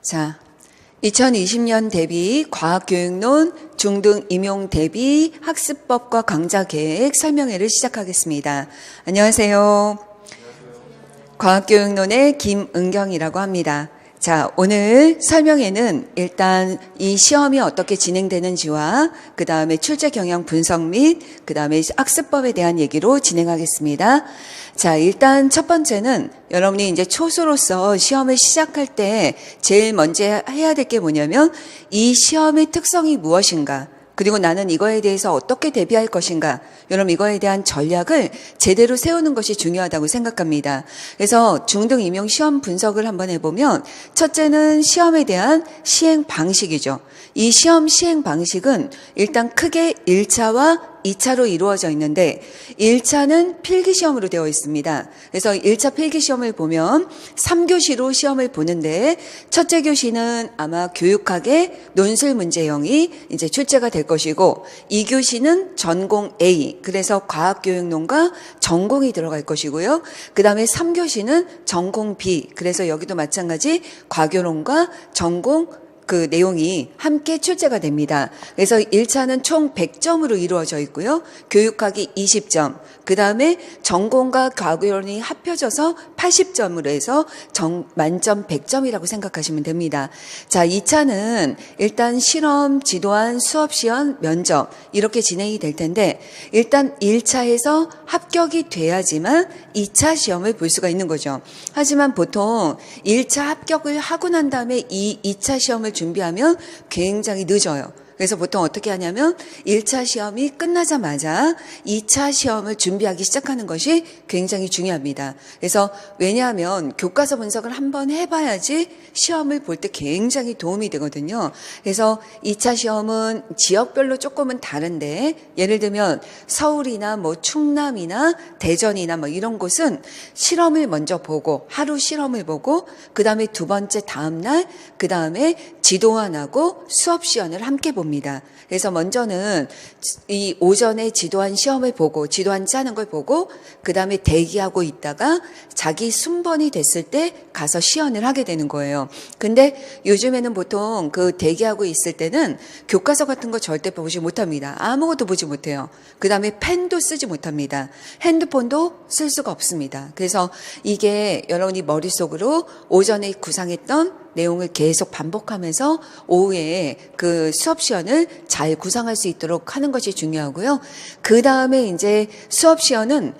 자, 2020년 대비 과학교육론 중등 임용 대비 학습법과 강좌 계획 설명회를 시작하겠습니다. 안녕하세요. 과학교육론의 김은경이라고 합니다. 자, 오늘 설명회는 일단 이 시험이 어떻게 진행되는지와 그 다음에 출제 경향 분석 및 그 다음에 학습법에 대한 얘기로 진행하겠습니다. 자, 일단 첫 번째는 여러분이 이제 초수로서 시험을 시작할 때 제일 먼저 해야 될 게 뭐냐면 이 시험의 특성이 무엇인가, 그리고 나는 이거에 대해서 어떻게 대비할 것인가, 여러분 이거에 대한 전략을 제대로 세우는 것이 중요하다고 생각합니다. 그래서 중등 임용 시험 분석을 한번 해보면 첫째는 시험에 대한 시행 방식이죠. 이 시험 시행 방식은 일단 크게 1차와 2차로 이루어져 있는데 1차는 필기시험으로 되어 있습니다. 그래서 1차 필기시험을 보면 3교시로 시험을 보는데 첫째 교시는 아마 교육학의 논술 문제형이 이제 출제가 될 것이고 2교시는 전공 A, 그래서 과학교육론과 전공이 들어갈 것이고요. 그 다음에 3교시는 전공 B, 그래서 여기도 마찬가지 과교론과 전공 그 내용이 함께 출제가 됩니다. 그래서 1차는 총 100점으로 이루어져 있고요. 교육학이 20점, 그 다음에 전공과 과교론이 합쳐져서 80점으로 해서 만점 100점이라고 생각하시면 됩니다. 자, 2차는 일단 실험, 지도안, 수업시험, 면접 이렇게 진행이 될 텐데 일단 1차에서 합격이 돼야지만 2차 시험을 볼 수가 있는 거죠. 하지만 보통 1차 합격을 하고 난 다음에 이 2차 시험을 준비하면 굉장히 늦어요. 그래서 보통 어떻게 하냐면 1차 시험이 끝나자마자 2차 시험을 준비하기 시작하는 것이 굉장히 중요합니다. 그래서 왜냐하면 교과서 분석을 한번 해봐야지 시험을 볼 때 굉장히 도움이 되거든요. 그래서 2차 시험은 지역별로 조금은 다른데 예를 들면 서울이나 뭐 충남이나 대전이나 뭐 이런 곳은 실험을 먼저 보고 하루 실험을 보고 그 다음에 두 번째 다음날 그 다음에 지도안하고 수업시험을 함께 봅니다. 그래서 먼저는 이 오전에 지도안 시험을 보고 지도안 짜는 걸 보고 그 다음에 대기하고 있다가 자기 순번이 됐을 때 가서 시연을 하게 되는 거예요. 근데 요즘에는 보통 그 대기하고 있을 때는 교과서 같은 거 절대 보지 못합니다. 아무것도 보지 못해요. 그 다음에 펜도 쓰지 못합니다. 핸드폰도 쓸 수가 없습니다. 그래서 이게 여러분이 머릿속으로 오전에 구상했던 내용을 계속 반복하면서 오후에 그 수업 시연을 잘 구상할 수 있도록 하는 것이 중요하고요. 그 다음에 이제 수업 시연은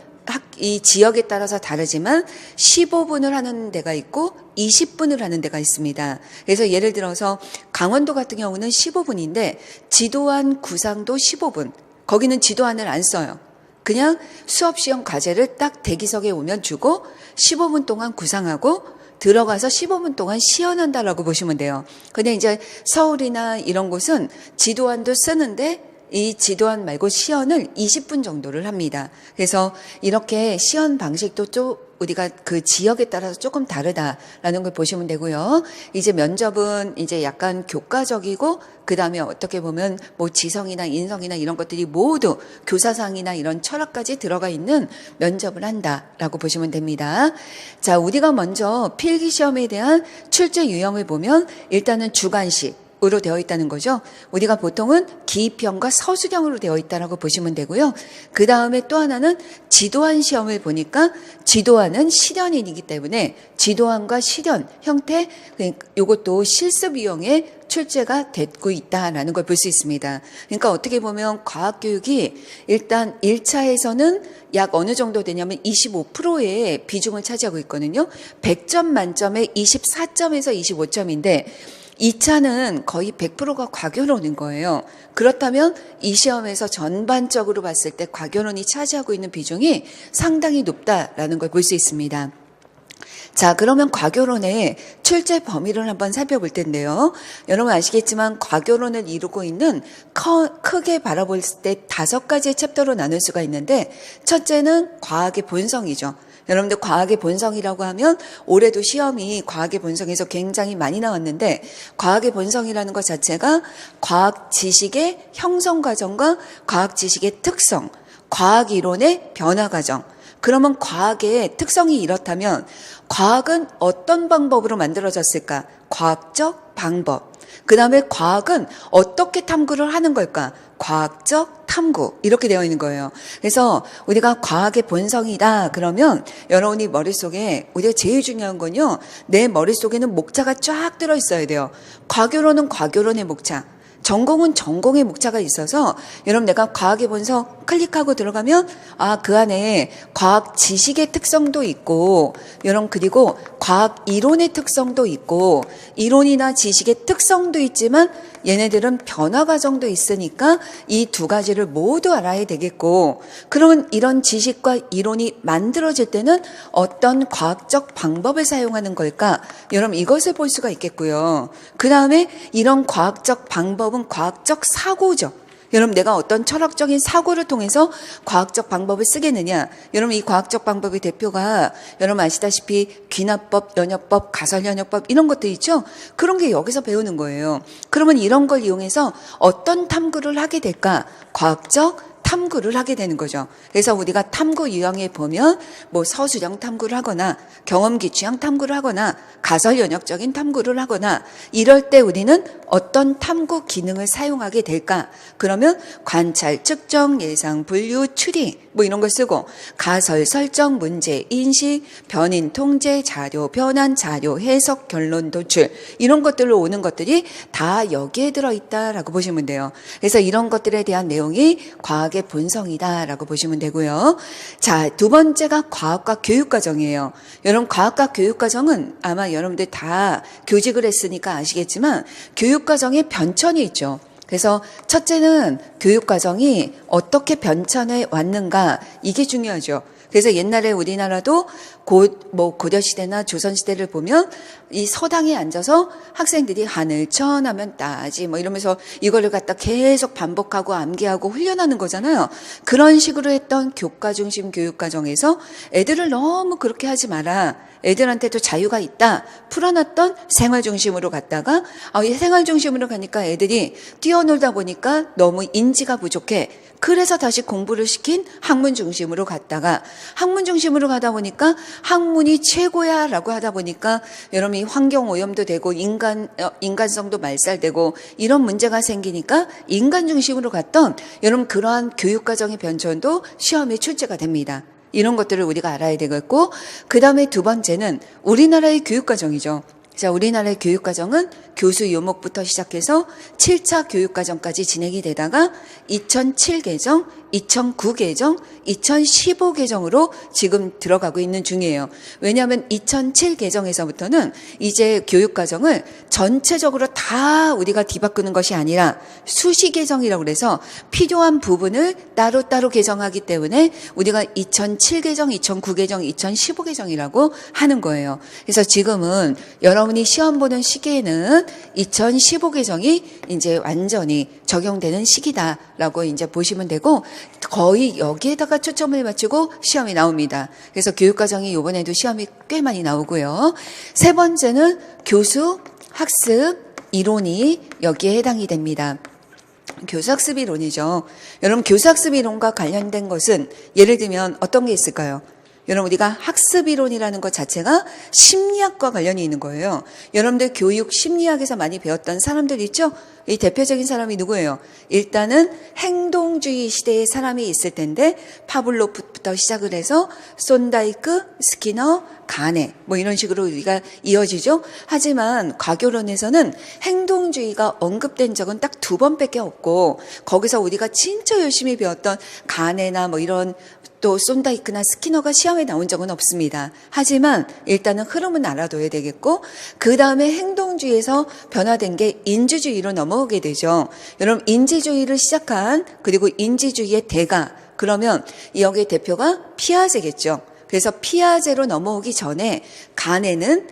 이 지역에 따라서 다르지만 15분을 하는 데가 있고 20분을 하는 데가 있습니다. 그래서 예를 들어서 강원도 같은 경우는 15분인데 지도안 구상도 15분. 거기는 지도안을 안 써요. 그냥 수업 시험 과제를 딱 대기석에 오면 주고 15분 동안 구상하고 들어가서 15분 동안 시연한다라고 보시면 돼요. 근데 이제 서울이나 이런 곳은 지도안도 쓰는데 이 지도안 말고 시연을 20분 정도를 합니다. 그래서 이렇게 시연 방식도 좀 우리가 그 지역에 따라서 조금 다르다라는 걸 보시면 되고요. 이제 면접은 이제 약간 교과적이고 그 다음에 어떻게 보면 뭐 지성이나 인성이나 이런 것들이 모두 교사상이나 이런 철학까지 들어가 있는 면접을 한다라고 보시면 됩니다. 자, 우리가 먼저 필기시험에 대한 출제 유형을 보면 일단은 주관식 으로 되어 있다는 거죠. 우리가 보통은 기입형과 서술형으로 되어 있다라고 보시면 되고요. 그 다음에 또 하나는 지도안 시험을 보니까 지도안은 실연이기 때문에 지도안과 실연 형태, 이것도 실습 유형의 출제가 되고 있다라는 걸 볼 수 있습니다. 그러니까 어떻게 보면 과학교육이 일단 1차에서는 약 어느 정도 되냐면 25%의 비중을 차지하고 있거든요. 100점 만점에 24점에서 25점인데 2차는 거의 100%가 과교론인 거예요. 그렇다면 이 시험에서 전반적으로 봤을 때 과교론이 차지하고 있는 비중이 상당히 높다라는 걸 볼 수 있습니다. 자, 그러면 과교론의 출제 범위를 한번 살펴볼 텐데요. 여러분 아시겠지만 과교론을 이루고 있는 크게 바라볼 때 5가지의 챕터로 나눌 수가 있는데 첫째는 과학의 본성이죠. 여러분들 과학의 본성이라고 하면 올해도 시험이 과학의 본성에서 굉장히 많이 나왔는데 과학의 본성이라는 것 자체가 과학 지식의 형성 과정과 과학 지식의 특성, 과학 이론의 변화 과정, 그러면 과학의 특성이 이렇다면 과학은 어떤 방법으로 만들어졌을까? 과학적 방법. 그 다음에 과학은 어떻게 탐구를 하는 걸까? 과학적 탐구. 이렇게 되어 있는 거예요. 그래서 우리가 과학의 본성이다 그러면 여러분이 머릿속에 우리가 제일 중요한 건요. 내 머릿속에는 목차가 쫙 들어 있어야 돼요. 과교로는 과교론의 목차. 전공은 전공의 목차가 있어서 여러분 내가 과학의 본성 클릭하고 들어가면 그 안에 과학 지식의 특성도 있고 여러분 그리고 과학 이론의 특성도 있고 이론이나 지식의 특성도 있지만 얘네들은 변화 과정도 있으니까 이 두 가지를 모두 알아야 되겠고 그러면 이런 지식과 이론이 만들어질 때는 어떤 과학적 방법을 사용하는 걸까? 여러분 이것을 볼 수가 있겠고요. 그 다음에 이런 과학적 방법은 과학적 사고죠. 여러분 내가 어떤 철학적인 사고를 통해서 과학적 방법을 쓰겠느냐. 여러분 이 과학적 방법의 대표가 여러분 아시다시피 귀납법, 연역법, 가설연역법 이런 것들 있죠. 그런 게 여기서 배우는 거예요. 그러면 이런 걸 이용해서 어떤 탐구를 하게 될까? 과학적 탐구를 하게 되는 거죠. 그래서 우리가 탐구 유형에 보면 뭐 서술형 탐구를 하거나 경험 기취형 탐구를 하거나 가설 연역적인 탐구를 하거나 이럴 때 우리는 어떤 탐구 기능을 사용하게 될까? 그러면 관찰, 측정, 예상, 분류, 추리 뭐 이런 걸 쓰고 가설, 설정, 문제, 인식, 변인, 통제, 자료, 변환, 자료, 해석, 결론, 도출 이런 것들로 오는 것들이 다 여기에 들어있다라고 보시면 돼요. 그래서 이런 것들에 대한 내용이 과학의 본성이다라고 보시면 되고요. 자, 두 번째가 과학과 교육과정이에요. 여러분 과학과 교육과정은 아마 여러분들 다 교직을 했으니까 아시겠지만 교육과정에 변천이 있죠. 그래서 첫째는 교육과정이 어떻게 변천해 왔는가 이게 중요하죠. 그래서 옛날에 우리나라도 고려시대나 조선시대를 보면 이 서당에 앉아서 학생들이 하늘 천하면 따지 뭐 이러면서 이거를 갖다 계속 반복하고 암기하고 훈련하는 거잖아요. 그런 식으로 했던 교과 중심 교육과정에서 애들을 너무 그렇게 하지 마라. 애들한테도 자유가 있다. 풀어놨던 생활 중심으로 갔다가 생활 중심으로 가니까 애들이 뛰어놀다 보니까 너무 인지가 부족해. 그래서 다시 공부를 시킨 학문 중심으로 갔다가 학문 중심으로 가다 보니까 학문이 최고야 라고 하다 보니까 여러분이 환경 오염도 되고 인간성도 말살되고 이런 문제가 생기니까 인간 중심으로 갔던 여러분 그러한 교육과정의 변천도 시험에 출제가 됩니다. 이런 것들을 우리가 알아야 되겠고 그 다음에 두 번째는 우리나라의 교육과정이죠. 자, 우리나라의 교육과정은 교수 요목부터 시작해서 7차 교육과정까지 진행이 되다가 2007 개정, 2009 개정, 2015 개정으로 지금 들어가고 있는 중이에요. 왜냐하면 2007 개정에서부터는 이제 교육과정을 전체적으로 다 우리가 뒤바꾸는 것이 아니라 수시 개정이라고 그래서 필요한 부분을 따로따로 개정하기 때문에 우리가 2007 개정, 2009 개정, 2015 개정이라고 하는 거예요. 그래서 지금은 여러분이 시험 보는 시기에는 2015 개정이 이제 완전히 적용되는 시기다라고 이제 보시면 되고 거의 여기에다가 초점을 맞추고 시험이 나옵니다. 그래서 교육과정이 이번에도 시험이 꽤 많이 나오고요. 세 번째는 교수, 학습, 이론이 여기에 해당이 됩니다. 교수학습 이론이죠. 여러분 교수학습 이론과 관련된 것은 예를 들면 어떤 게 있을까요? 여러분 우리가 학습이론이라는 것 자체가 심리학과 관련이 있는 거예요. 여러분들 교육 심리학에서 많이 배웠던 사람들 있죠? 이 대표적인 사람이 누구예요? 일단은 행동주의 시대의 사람이 있을 텐데 파블로프부터 시작을 해서 손다이크, 스키너, 가네 뭐 이런 식으로 우리가 이어지죠. 하지만 과교론에서는 행동주의가 언급된 적은 딱 2번밖에 없고 거기서 우리가 진짜 열심히 배웠던 가네나 뭐 이런 또 손다이크나 스키너가 시험에 나온 적은 없습니다. 하지만 일단은 흐름은 알아둬야 되겠고 그 다음에 행동주의에서 변화된 게 인지주의로 넘어오게 되죠. 여러분 인지주의를 시작한 그리고 인지주의의 대가 그러면 여기의 대표가 피아제겠죠. 그래서 피아제로 넘어오기 전에 가네는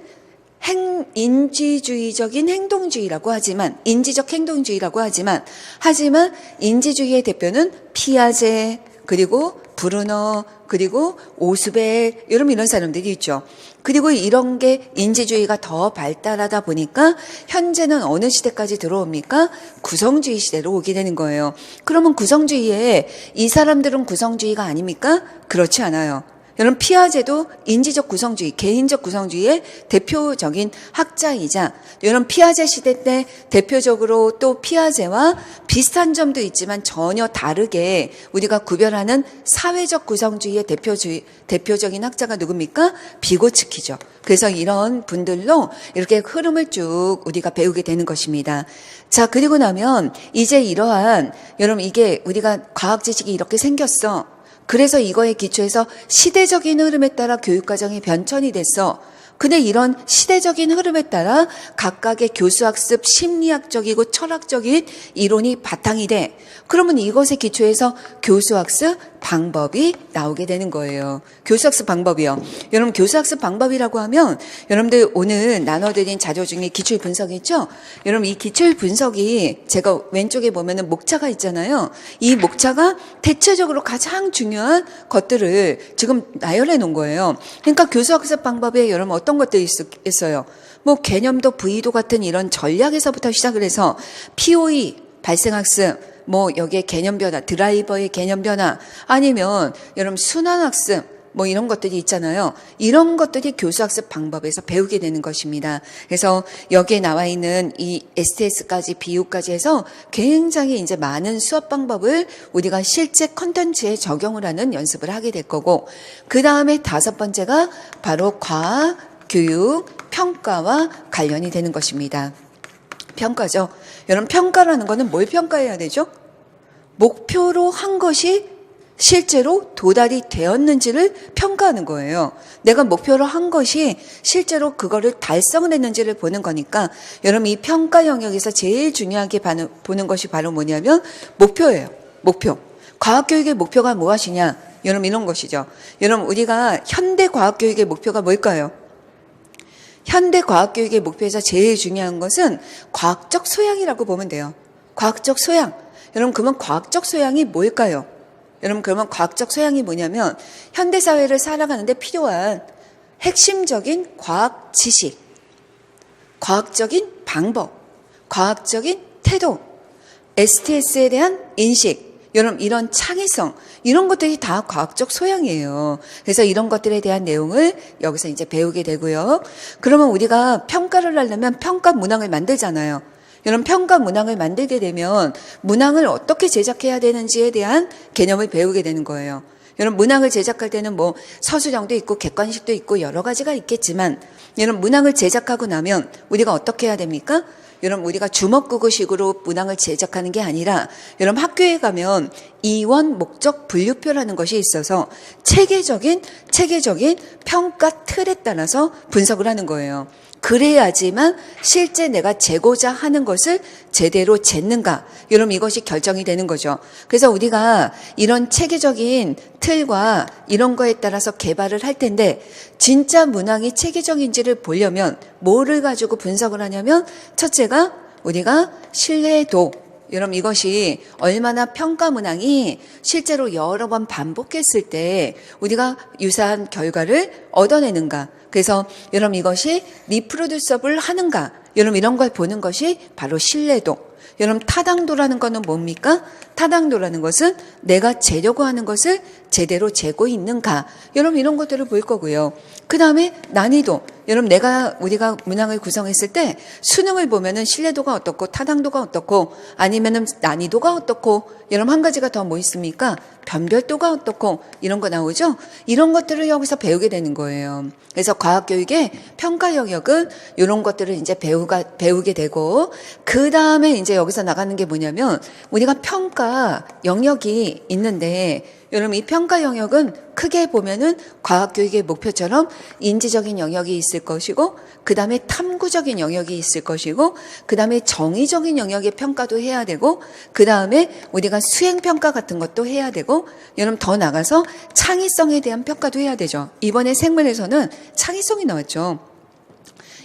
인지주의적인 행동주의라고 하지만 인지적 행동주의라고 하지만 인지주의의 대표는 피아제 그리고 브루너 그리고 오스벨 여러분 이런 사람들이 있죠. 그리고 이런 게 인지주의가 더 발달하다 보니까 현재는 어느 시대까지 들어옵니까? 구성주의 시대로 오게 되는 거예요. 그러면 구성주의에 이 사람들은 구성주의가 아닙니까? 그렇지 않아요. 여러분 피아제도 인지적 구성주의, 개인적 구성주의의 대표적인 학자이자 여러분 피아제 시대 때 대표적으로 또 피아제와 비슷한 점도 있지만 전혀 다르게 우리가 구별하는 사회적 구성주의의 대표적인 학자가 누굽니까? 비고츠키죠. 그래서 이런 분들로 이렇게 흐름을 쭉 우리가 배우게 되는 것입니다. 자, 그리고 나면 이제 이러한 여러분 이게 우리가 과학 지식이 이렇게 생겼어. 그래서 이거에 기초해서 시대적인 흐름에 따라 교육과정이 변천이 됐어. 근데 이런 시대적인 흐름에 따라 각각의 교수학습 심리학적이고 철학적인 이론이 바탕이 돼. 그러면 이것에 기초해서 교수학습 방법이 나오게 되는 거예요. 교수학습 방법이요. 여러분 교수학습 방법이라고 하면 여러분들 오늘 나눠드린 자료 중에 기출 분석이 있죠? 여러분 이 기출 분석이 제가 왼쪽에 보면은 목차가 있잖아요. 이 목차가 대체적으로 가장 중요한 것들을 지금 나열해 놓은 거예요. 그러니까 교수학습 방법에 여러분 어떤 것들이 있어요? 뭐 개념도 부의도 같은 이런 전략에서부터 시작을 해서 POE 발생학습, 뭐 여기에 개념 변화, 드라이버의 개념 변화, 아니면 여러분 순환학습, 뭐 이런 것들이 있잖아요. 이런 것들이 교수학습 방법에서 배우게 되는 것입니다. 그래서 여기에 나와 있는 이 STS까지 비유까지 해서 굉장히 이제 많은 수업 방법을 우리가 실제 컨텐츠에 적용을 하는 연습을 하게 될 거고, 그 다음에 5번째가 바로 과학, 교육, 평가와 관련이 되는 것입니다. 평가죠. 여러분 평가라는 거는 뭘 평가해야 되죠? 목표로 한 것이 실제로 도달이 되었는지를 평가하는 거예요. 내가 목표로 한 것이 실제로 그거를 달성을 했는지를 보는 거니까 여러분 이 평가 영역에서 제일 중요하게 보는 것이 바로 뭐냐면 목표예요. 목표. 과학교육의 목표가 무엇이냐? 여러분 이런 것이죠. 여러분 우리가 현대 과학교육의 목표가 뭘까요? 현대 과학교육의 목표에서 제일 중요한 것은 과학적 소양이라고 보면 돼요. 과학적 소양. 여러분 그러면 과학적 소양이 뭘까요? 여러분 그러면 과학적 소양이 뭐냐면 현대사회를 살아가는데 필요한 핵심적인 과학 지식, 과학적인 방법, 과학적인 태도, STS에 대한 인식, 여러분 이런 창의성, 이런 것들이 다 과학적 소양이에요. 그래서 이런 것들에 대한 내용을 여기서 이제 배우게 되고요. 그러면 우리가 평가를 하려면 평가 문항을 만들잖아요. 여러분 평가 문항을 만들게 되면 문항을 어떻게 제작해야 되는지에 대한 개념을 배우게 되는 거예요. 여러분 문항을 제작할 때는 뭐 서술형도 있고 객관식도 있고 여러 가지가 있겠지만 여러분 문항을 제작하고 나면 우리가 어떻게 해야 됩니까? 여러분 우리가 주먹구구식으로 문항을 제작하는 게 아니라 여러분 학교에 가면 이원 목적 분류표라는 것이 있어서 체계적인 평가 틀에 따라서 분석을 하는 거예요. 그래야지만 실제 내가 재고자 하는 것을 제대로 쟀는가. 여러분 이것이 결정이 되는 거죠. 그래서 우리가 이런 체계적인 틀과 이런 거에 따라서 개발을 할 텐데 진짜 문항이 체계적인지를 보려면 뭐를 가지고 분석을 하냐면 첫째가 우리가 신뢰도. 여러분 이것이 얼마나 평가 문항이 실제로 여러 번 반복했을 때 우리가 유사한 결과를 얻어내는가. 그래서 여러분 이것이 리프로듀서블 하는가. 여러분 이런 걸 보는 것이 바로 신뢰도. 여러분 타당도라는 것은 뭡니까? 타당도라는 것은 내가 재려고 하는 것을 제대로 재고 있는가. 여러분 이런 것들을 볼 거고요. 그 다음에 난이도. 여러분 우리가 문항을 구성했을 때 수능을 보면은 신뢰도가 어떻고 타당도가 어떻고 아니면은 난이도가 어떻고 여러분 한 가지가 더 뭐 있습니까? 변별도가 어떻고 이런 거 나오죠? 이런 것들을 여기서 배우게 되는 거예요. 그래서 과학교육의 평가 영역은 이런 것들을 이제 배우게 되고 그 다음에 이제 여기서 나가는 게 뭐냐면 우리가 평가 영역이 있는데 여러분 이 평가 영역은 크게 보면은 과학교육의 목표처럼 인지적인 영역이 있을 것이고 그 다음에 탐구적인 영역이 있을 것이고 그 다음에 정의적인 영역의 평가도 해야 되고 그 다음에 우리가 수행평가 같은 것도 해야 되고 여러분 더 나가서 창의성에 대한 평가도 해야 되죠. 이번에 생물에서는 창의성이 나왔죠.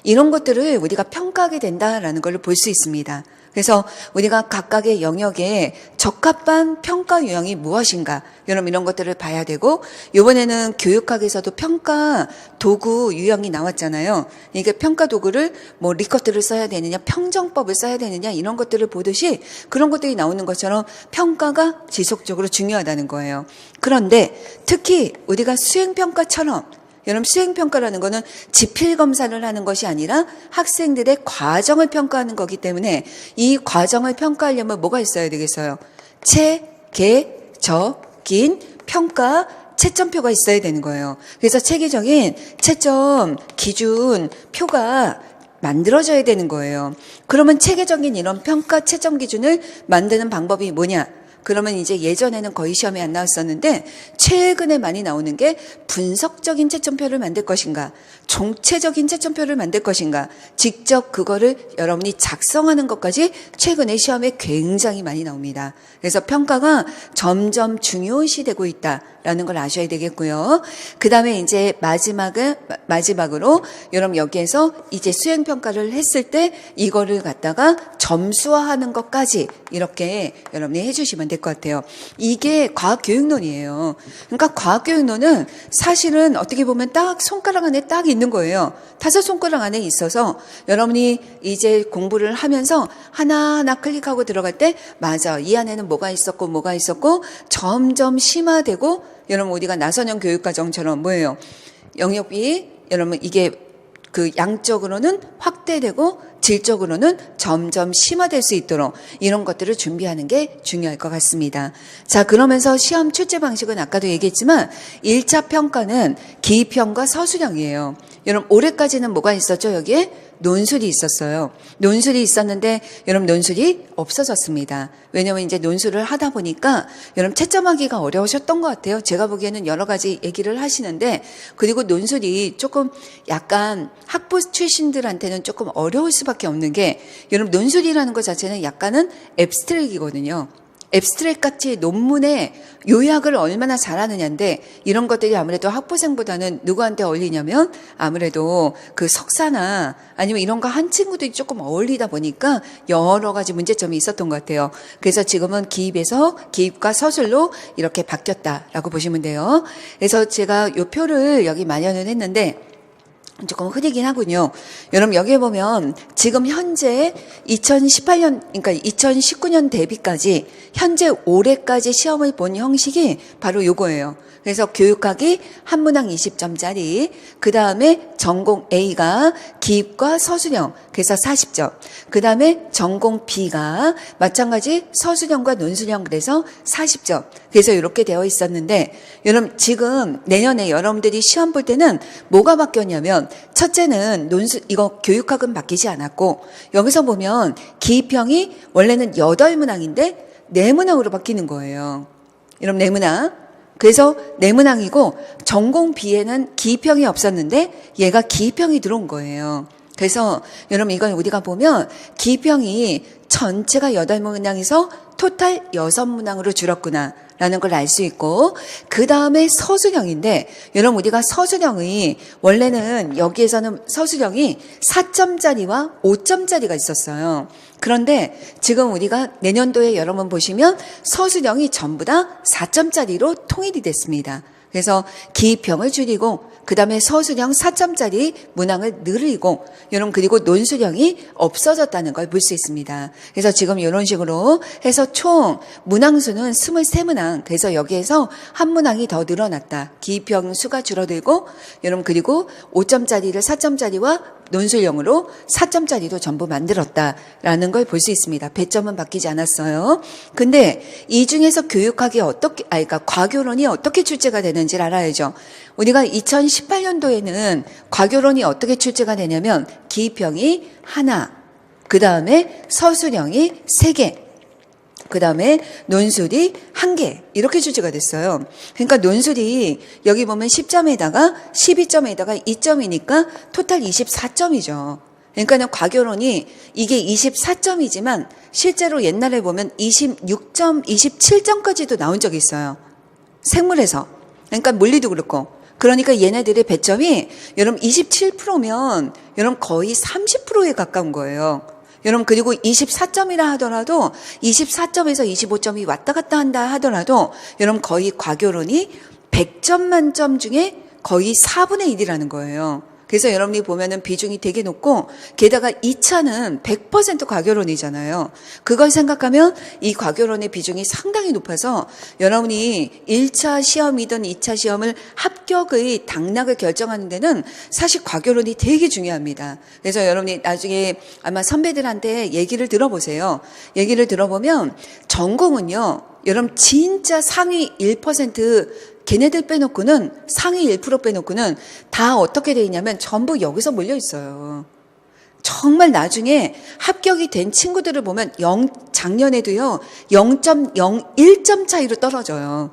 이런 것들을 우리가 평가하게 된다라는 걸 볼 수 있습니다. 그래서 우리가 각각의 영역에 적합한 평가 유형이 무엇인가, 여러분 이런 것들을 봐야 되고, 이번에는 교육학에서도 평가 도구 유형이 나왔잖아요. 이게 평가 도구를 뭐 리커트를 써야 되느냐, 평정법을 써야 되느냐, 이런 것들을 보듯이 그런 것들이 나오는 것처럼 평가가 지속적으로 중요하다는 거예요. 그런데 특히 우리가 수행평가처럼, 여러분 수행평가라는 거는 지필검사를 하는 것이 아니라 학생들의 과정을 평가하는 거기 때문에 이 과정을 평가하려면 뭐가 있어야 되겠어요? 체계적인 평가 채점표가 있어야 되는 거예요. 그래서 체계적인 채점 기준 표가 만들어져야 되는 거예요. 그러면 체계적인 이런 평가 채점 기준을 만드는 방법이 뭐냐? 그러면 이제 예전에는 거의 시험에 안 나왔었는데 최근에 많이 나오는 게 분석적인 채점표를 만들 것인가, 종체적인 채점표를 만들 것인가, 직접 그거를 여러분이 작성하는 것까지 최근에 시험에 굉장히 많이 나옵니다. 그래서 평가가 점점 중요시 되고 있다라는 걸 아셔야 되겠고요. 그 다음에 이제 마지막으로 여러분 여기에서 이제 수행평가를 했을 때 이거를 갖다가 점수화하는 것까지 이렇게 여러분이 해주시면 될 것 같아요. 이게 과학교육론이에요. 그러니까 과학교육론은 사실은 어떻게 보면 딱 손가락 안에 딱 있는 거예요. 5손가락 안에 있어서 여러분이 이제 공부를 하면서 하나하나 클릭하고 들어갈 때 맞아, 이 안에는 뭐가 있었고 점점 심화되고, 여러분 우리가 나선형 교육과정처럼 뭐예요? 영역비, 여러분 이게 그 양적으로는 확대되고 질적으로는 점점 심화될 수 있도록 이런 것들을 준비하는 게 중요할 것 같습니다. 자, 그러면서 시험 출제 방식은 아까도 얘기했지만 1차 평가는 기입형과 서술형이에요. 여러분 올해까지는 뭐가 있었죠? 여기에 논술이 있었어요. 논술이 있었는데 여러분 논술이 없어졌습니다. 왜냐하면 이제 논술을 하다 보니까 여러분 채점하기가 어려우셨던 것 같아요. 제가 보기에는 여러 가지 얘기를 하시는데, 그리고 논술이 조금 약간 학부 출신들한테는 조금 어려울 수밖에 없는 게, 여러분 논술이라는 것 자체는 약간은 앱스트랙이거든요. 앱스트랙 같이 논문의 요약을 얼마나 잘하느냐인데, 이런 것들이 아무래도 학부생보다는 누구한테 어울리냐면 아무래도 그 석사나 아니면 이런 거 한 친구들이 조금 어울리다 보니까 여러 가지 문제점이 있었던 것 같아요. 그래서 지금은 기입과 서술로 이렇게 바뀌었다라고 보시면 돼요. 그래서 제가 요 표를 여기 마련을 했는데 조금 흐리긴 하군요. 여러분 여기에 보면 지금 현재 2018년, 그러니까 2019년 대비까지 현재 올해까지 시험을 본 형식이 바로 요거예요. 그래서 교육학이 한 문항 20점짜리, 그 다음에 전공 A가 기입과 서술형, 그래서 40점. 그 다음에 전공 B가 마찬가지 서술형과 논술형, 그래서 40점. 그래서 이렇게 되어 있었는데, 여러분 지금 내년에 여러분들이 시험 볼 때는 뭐가 바뀌었냐면, 첫째는 이거 교육학은 바뀌지 않았고, 여기서 보면 기입형이 원래는 8문항인데 4문항으로 바뀌는 거예요. 여러분 4문항. 그래서 4문항이고 전공 B에는 기입형이 없었는데 얘가 기입형이 들어온 거예요. 그래서 여러분 이건 우리가 보면 기입형이 전체가 8문항에서 토탈 6문항으로 줄었구나 라는 걸 알 수 있고, 그 다음에 서술형인데, 여러분 우리가 서술형이 원래는 여기에서는 서술형이 4점짜리와 5점짜리가 있었어요. 그런데 지금 우리가 내년도에 여러분 보시면 서술형이 전부 다 4점짜리로 통일이 됐습니다. 그래서 기입형을 줄이고 그 다음에 서술형 4점짜리 문항을 늘리고, 여러분 그리고 논술형이 없어졌다는 걸 볼 수 있습니다. 그래서 지금 이런 식으로 해서 총 문항수는 23문항, 그래서 여기에서 한 문항이 더 늘어났다. 기입형 수가 줄어들고, 여러분 그리고 5점짜리를 4점짜리와 논술형으로 4점짜리도 전부 만들었다라는 걸 볼 수 있습니다. 배점은 바뀌지 않았어요. 근데 이 중에서 교육학이 그러니까 과교론이 어떻게 출제가 되는지를 알아야죠. 우리가 2018년도에는 과교론이 어떻게 출제가 되냐면 기입형이 하나, 그 다음에 서술형이 3개, 그 다음에 논술이 1개, 이렇게 출제가 됐어요. 그러니까 논술이 여기 보면 10점에다가 12점에다가 2점이니까 토탈 24점이죠. 그러니까 과교론이 이게 24점이지만 실제로 옛날에 보면 26점, 27점까지도 나온 적이 있어요. 생물에서. 그러니까 물리도 그렇고. 그러니까 얘네들의 배점이 여러분 27%면 여러분 거의 30%에 가까운 거예요. 여러분 그리고 24점이라 하더라도 24점에서 25점이 왔다 갔다 한다 하더라도 여러분 거의 과교론이 100점 만점 중에 거의 4분의 1이라는 거예요. 그래서 여러분이 보면은 비중이 되게 높고 게다가 2차는 100% 과교론이잖아요. 그걸 생각하면 이 과교론의 비중이 상당히 높아서 여러분이 1차 시험이든 2차 시험을 합격의 당락을 결정하는 데는 사실 과교론이 되게 중요합니다. 그래서 여러분이 나중에 아마 선배들한테 얘기를 들어보세요. 얘기를 들어보면 전공은요. 여러분 진짜 상위 1% 걔네들 빼놓고는 상위 1% 빼놓고는 다 어떻게 돼 있냐면 전부 여기서 몰려 있어요. 정말 합격이 된 친구들을 보면 작년에도요 0.01점 차이로 떨어져요.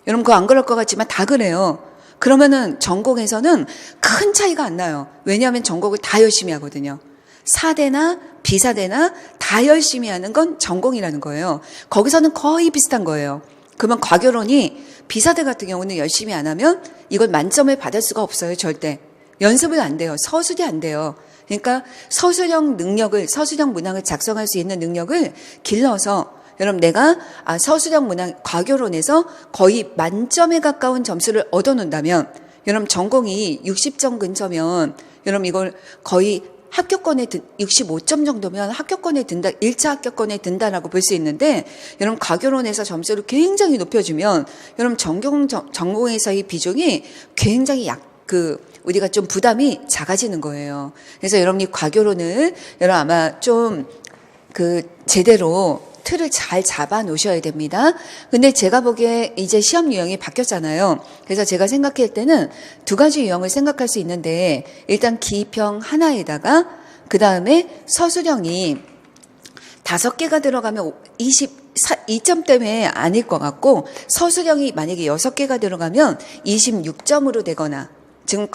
여러분 그거 안 그럴 것 같지만 다 그래요. 그러면은 전공에서는 큰 차이가 안 나요. 왜냐하면 전공을 다 열심히 하거든요. 사대나 비사대나 다 열심히 하는 건 전공이라는 거예요. 거기서는 거의 비슷한 거예요. 그러면 과교론이 비사대 같은 경우는 열심히 안 하면 이걸 만점을 받을 수가 없어요. 절대. 연습을 안 돼요. 서술이 안 돼요. 그러니까 서술형 문항을 작성할 수 있는 능력을 길러서 여러분 내가 서술형 문항 과교론에서 거의 만점에 가까운 점수를 얻어놓는다면 여러분 전공이 60점 근처면 여러분 이걸 거의 합격권에 65점 정도면 합격권에 든다, 1차 합격권에 든다라고 볼 수 있는데 여러분 과교론에서 점수를 굉장히 높여주면 여러분 전공에서의 비중이 굉장히 우리가 좀 부담이 작아지는 거예요. 그래서 여러분이 과교론을 여러분 아마 좀 제대로 틀을 잘 잡아 놓으셔야 됩니다. 근데 제가 보기에 이제 시험 유형이 바뀌었잖아요. 그래서 제가 생각할 때는 두 가지 유형을 생각할 수 있는데 일단 기입형 하나에다가 그 다음에 서술형이 5개가 들어가면 2점 때문에 아닐 것 같고 서술형이 만약에 6개가 들어가면 26점으로 되거나 지금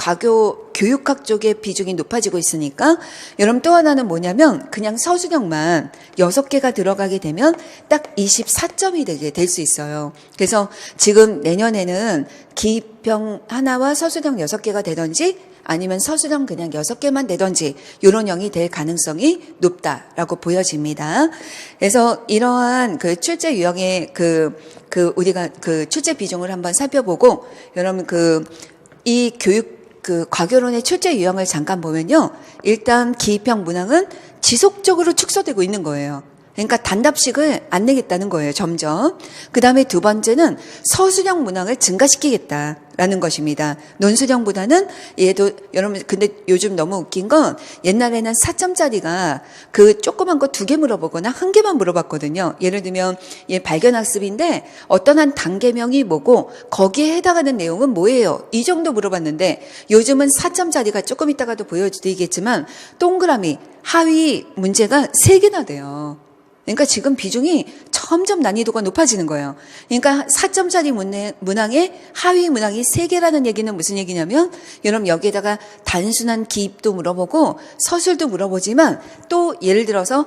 교육학 쪽의 비중이 높아지고 있으니까 여러분 또 하나는 뭐냐면 그냥 서술형만 6개가 들어가게 되면 딱 24점이 되게 될 수 있어요. 그래서 지금 내년에는 기입형 하나와 서술형 6개가 되든지 아니면 서술형 그냥 6개만 되든지 이런 형이 될 가능성이 높다라고 보여집니다. 그래서 이러한 출제 유형의 우리가 출제 비중을 한번 살펴보고 여러분 이 과교론의 출제 유형을 잠깐 보면요. 일단 기입형 문항은 지속적으로 축소되고 있는 거예요. 그러니까 단답식을 안 내겠다는 거예요. 점점. 그 다음에 두 번째는 서술형 문항을 증가시키겠다라는 것입니다. 논술형보다는 얘도 여러분 근데 요즘 너무 웃긴 건 옛날에는 4점짜리가 조그만 거 2개 물어보거나 1개만 물어봤거든요. 예를 들면 발견학습인데 어떤 한 단계명이 뭐고 거기에 해당하는 내용은 뭐예요? 이 정도 물어봤는데 요즘은 4점짜리가 조금 있다가도 보여드리겠지만 동그라미 하위 문제가 3개나 돼요. 그러니까 지금 비중이 점점 난이도가 높아지는 거예요. 그러니까 4점짜리 문항에 하위 문항이 3개라는 얘기는 무슨 얘기냐면 여러분 여기에다가 단순한 기입도 물어보고 서술도 물어보지만 또 예를 들어서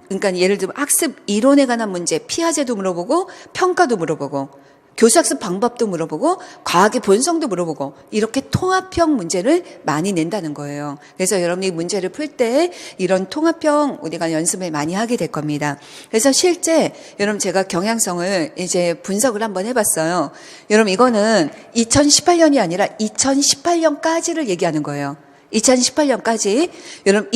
그러니까 예를 들면 학습 이론에 관한 문제, 피아제도 물어보고 평가도 물어보고 교수학습 방법도 물어보고 과학의 본성도 물어보고 이렇게 통합형 문제를 많이 낸다는 거예요. 그래서 여러분이 문제를 풀 때 이런 통합형 우리가 연습을 많이 하게 될 겁니다. 그래서 실제 여러분 제가 경향성을 이제 분석을 한번 해봤어요. 여러분 이거는 2018년이 아니라 2018년까지를 얘기하는 거예요. 2018년까지 여러분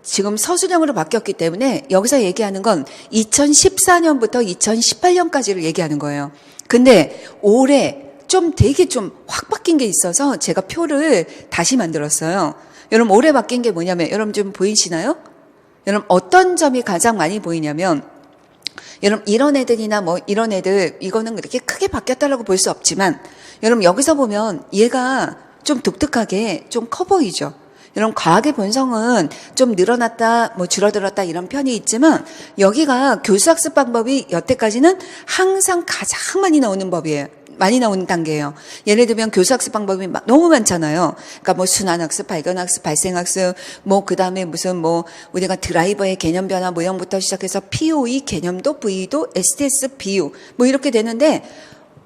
지금 서술형으로 바뀌었기 때문에 여기서 얘기하는 건 2014년부터 2018년까지를 얘기하는 거예요. 근데 올해 되게 확 바뀐 게 있어서 제가 표를 다시 만들었어요. 여러분 올해 바뀐 게 뭐냐면 여러분 좀 보이시나요? 여러분 어떤 점이 가장 많이 보이냐면 여러분 이런 애들이나 이런 애들 이거는 그렇게 크게 바뀌었다라고 볼 수 없지만 여러분 여기서 보면 얘가 좀 독특하게 좀 커 보이죠. 여러분 과학의 본성은 좀 늘어났다 줄어들었다 이런 편이 있지만 여기가 교수학습 방법이 여태까지는 항상 가장 많이 나오는 법이에요. 많이 나오는 단계예요. 예를 들면 교수학습 방법이 너무 많잖아요. 그러니까 순환학습, 발견학습, 발생학습, 그다음에 우리가 드라이버의 개념 변화 모형부터 시작해서 POE 개념도, V도, STS, BU 이렇게 되는데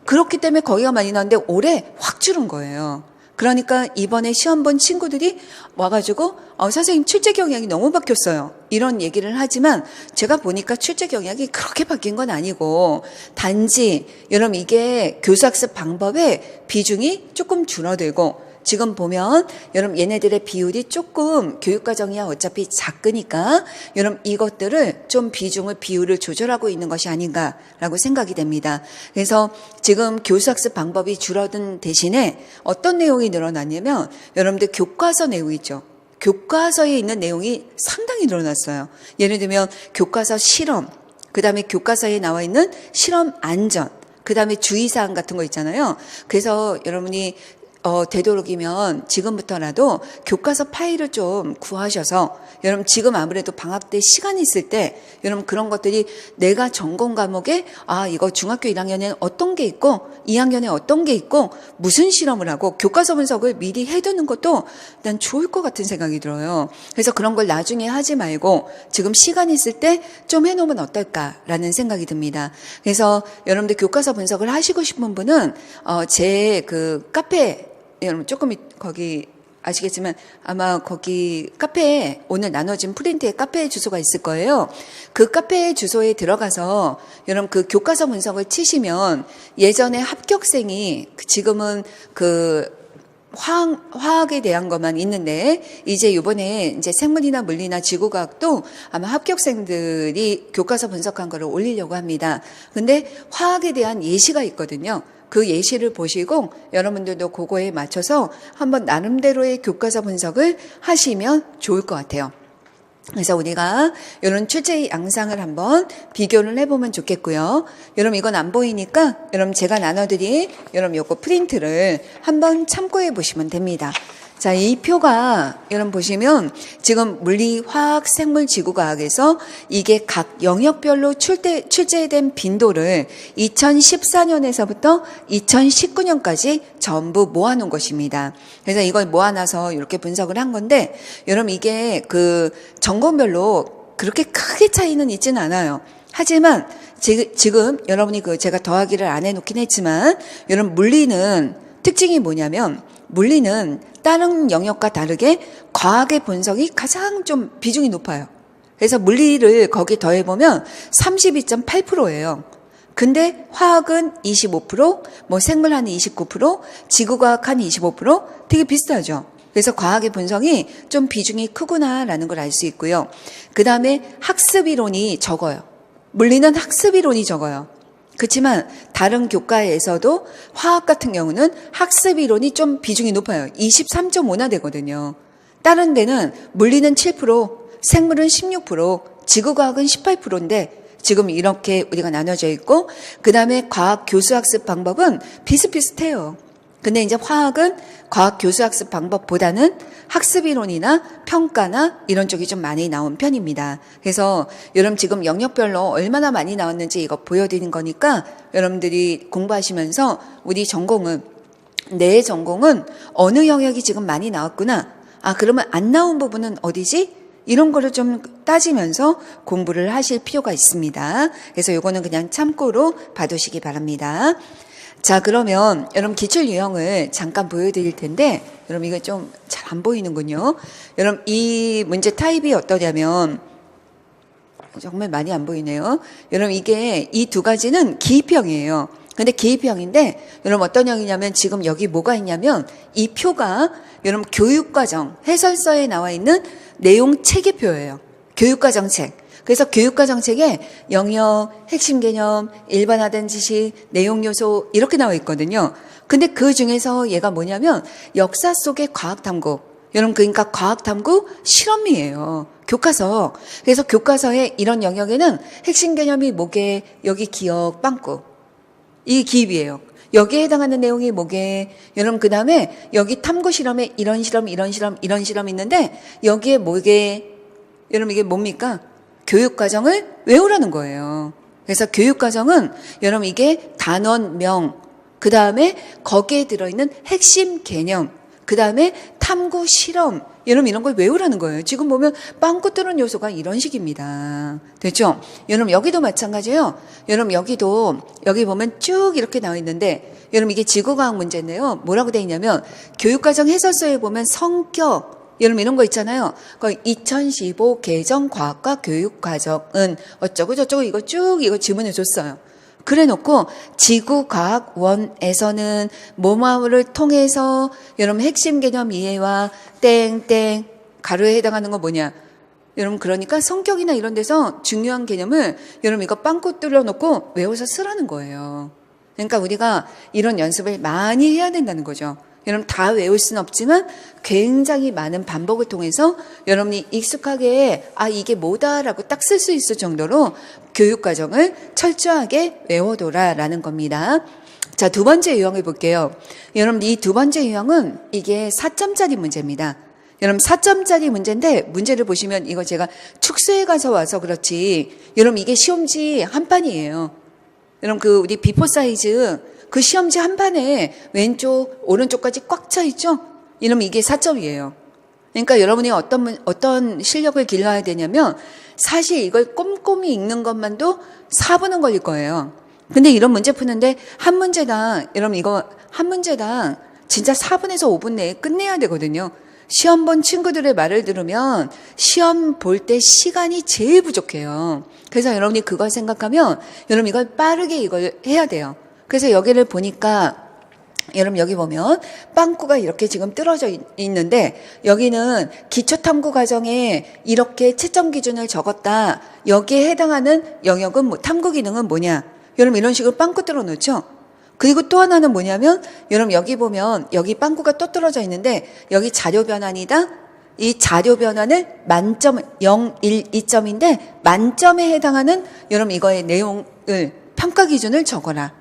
그렇기 때문에 거기가 많이 나왔는데 올해 확 줄은 거예요. 그러니까 이번에 시험 본 친구들이 와가지고 선생님 출제 경향이 너무 바뀌었어요. 이런 얘기를 하지만 제가 보니까 출제 경향이 그렇게 바뀐 건 아니고 단지 여러분 이게 교수학습 방법의 비중이 조금 줄어들고 지금 보면 여러분 얘네들의 비율이 조금 교육과정이야 어차피 작으니까 여러분 이것들을 좀 비율을 조절하고 있는 것이 아닌가라고 생각이 됩니다. 그래서 지금 교수학습 방법이 줄어든 대신에 어떤 내용이 늘어났냐면 여러분들 교과서 내용 있죠. 교과서에 있는 내용이 상당히 늘어났어요. 예를 들면 교과서 실험, 그 다음에 교과서에 나와 있는 실험 안전, 그 다음에 주의사항 같은 거 있잖아요. 그래서 여러분이 되도록이면 지금부터라도 교과서 파일을 좀 구하셔서 여러분 지금 아무래도 방학 때 시간이 있을 때 여러분 그런 것들이 내가 전공 과목에 이거 중학교 1학년에 어떤 게 있고 2학년에 어떤 게 있고 무슨 실험을 하고 교과서 분석을 미리 해두는 것도 난 좋을 것 같은 생각이 들어요. 그래서 그런 걸 나중에 하지 말고 지금 시간 있을 때 좀 해놓으면 어떨까라는 생각이 듭니다. 그래서 여러분들 교과서 분석을 하시고 싶은 분은 제 그 카페 여러분 조금 거기 아시겠지만 아마 거기 카페에 오늘 나눠진 프린트에 카페 주소가 있을 거예요. 그 카페 주소에 들어가서 여러분 그 교과서 분석을 치시면 예전에 합격생이 지금은 그 화학에 대한 것만 있는데 이제 이번에 이제 생물이나 물리나 지구과학도 아마 합격생들이 교과서 분석한 거를 올리려고 합니다. 근데 화학에 대한 예시가 있거든요. 그 예시를 보시고 여러분들도 그거에 맞춰서 한번 나름대로의 교과서 분석을 하시면 좋을 것 같아요. 그래서 우리가 이런 출제 양상을 한번 비교를 해보면 좋겠고요. 여러분 이건 안 보이니까 여러분 제가 나눠드린 여러분 요거 프린트를 한번 참고해 보시면 됩니다. 자, 이 표가 여러분 보시면 지금 물리, 화학, 생물, 지구과학에서 이게 각 영역별로 출제된 빈도를 2014년에서부터 2019년까지 전부 모아놓은 것입니다. 그래서 이걸 모아놔서 이렇게 분석을 한 건데 여러분 이게 그 전공별로 그렇게 크게 차이는 있지는 않아요. 하지만 지금 여러분이 제가 더하기를 안 해놓긴 했지만 여러분 물리는 특징이 뭐냐면 물리는 다른 영역과 다르게 과학의 분석이 가장 좀 비중이 높아요. 그래서 물리를 거기 더해보면 32.8%예요. 근데 화학은 25%, 뭐 생물 한 29%, 지구과학 한 25% 되게 비슷하죠. 그래서 과학의 분석이 좀 비중이 크구나라는 걸 알 수 있고요. 그 다음에 학습이론이 적어요. 물리는 학습이론이 적어요. 그렇지만 다른 교과에서도 화학 같은 경우는 학습이론이 좀 비중이 높아요. 23.5나 되거든요. 다른 데는 물리는 7%, 생물은 16%, 지구과학은 18%인데 지금 이렇게 우리가 나눠져 있고 그 다음에 과학 교수학습 방법은 비슷비슷해요. 근데 이제 화학은 과학 교수학습 방법보다는 학습이론이나 평가나 이런 쪽이 좀 많이 나온 편입니다. 그래서 여러분 지금 영역별로 얼마나 많이 나왔는지 이거 보여드린 거니까 여러분들이 공부하시면서 우리 전공은 내 전공은 어느 영역이 지금 많이 나왔구나. 그러면 안 나온 부분은 어디지? 이런 거를 좀 따지면서 공부를 하실 필요가 있습니다. 그래서 요거는 그냥 참고로 봐두시기 바랍니다. 자, 그러면 여러분 기출 유형을 잠깐 보여드릴 텐데 여러분 이거 좀 잘 안 보이는군요. 여러분 이 문제 타입이 어떠냐면 정말 많이 안 보이네요. 여러분 이게 이 두 가지는 기입형이에요. 근데 기입형인데 여러분 어떤 형이냐면 지금 여기 뭐가 있냐면 이 표가 여러분 교육과정 해설서에 나와 있는 내용 체계표예요. 교육과정 책. 그래서 교육과정 책에 영역, 핵심 개념, 일반화된 지식, 내용 요소 이렇게 나와 있거든요. 근데 그 중에서 얘가 뭐냐면 역사 속의 과학탐구. 여러분 그러니까 과학탐구 실험이에요. 교과서. 그래서 교과서에 이런 영역에는 핵심 개념이 뭐게, 여기 기억, 빵꾸. 이 기입이에요. 여기에 해당하는 내용이 뭐게, 여러분 그 다음에 여기 탐구 실험에 이런 실험, 이런 실험, 이런 실험 있는데 여기에 뭐게, 여러분 이게 뭡니까? 교육과정을 외우라는 거예요. 그래서 교육과정은 여러분 이게 단원명, 그 다음에 거기에 들어있는 핵심 개념, 그 다음에 탐구, 실험, 여러분 이런 걸 외우라는 거예요. 지금 보면 빵꾸 뚫는 요소가 이런 식입니다. 됐죠? 여러분 여기도 마찬가지예요. 여러분 여기도 여기 보면 쭉 이렇게 나와 있는데 여러분 이게 지구과학 문제인데요. 뭐라고 돼 있냐면 교육과정 해설서에 보면 성격 여러분 이런 거 있잖아요. 2015 개정 과학과 교육과정은 어쩌고 저쩌고 이거 쭉 이거 지문을 줬어요. 그래 놓고 지구과학원에서는 뭐뭐를 통해서 여러분 핵심 개념 이해와 땡땡 가로에 해당하는 거 뭐냐. 여러분 그러니까 성격이나 이런 데서 중요한 개념을 여러분 이거 빵꾸 뚫려 놓고 외워서 쓰라는 거예요. 그러니까 우리가 이런 연습을 많이 해야 된다는 거죠. 여러분 다 외울 수는 없지만 굉장히 많은 반복을 통해서 여러분이 익숙하게 이게 뭐다라고 딱 쓸 수 있을 정도로 교육과정을 철저하게 외워둬라라는 겁니다. 자, 두 번째 유형을 볼게요. 여러분 이 두 번째 유형은 이게 4점짜리 문제입니다. 여러분 4점짜리 문제인데 문제를 보시면 이거 제가 축소해 가서 와서 그렇지 여러분 이게 시험지 한 판이에요. 여러분 우리 비포 사이즈 그 시험지 한 판에 왼쪽 오른쪽까지 꽉 차 있죠? 이러면 이게 4점이에요. 그러니까 여러분이 어떤 실력을 길러야 되냐면 사실 이걸 꼼꼼히 읽는 것만도 4분은 걸릴 거예요. 근데 이런 문제 푸는데 한 문제당 여러분 이거 한 문제당 진짜 4분에서 5분 내에 끝내야 되거든요. 시험 본 친구들의 말을 들으면 시험 볼 때 시간이 제일 부족해요. 그래서 여러분이 그걸 생각하면 여러분 이걸 빠르게 이걸 해야 돼요. 그래서 여기를 보니까 여러분 여기 보면 빵꾸가 이렇게 지금 뚫어져 있는데 여기는 기초탐구 과정에 이렇게 채점 기준을 적었다. 여기에 해당하는 영역은 탐구 기능은 뭐냐. 여러분 이런 식으로 빵꾸 뚫어 놓죠. 그리고 또 하나는 뭐냐면 여러분 여기 보면 여기 빵꾸가 또 뚫어져 있는데 여기 자료 변환이다. 이 자료 변환을 만점 0, 1, 2점인데 만점에 해당하는 여러분 이거의 내용을 평가 기준을 적어라.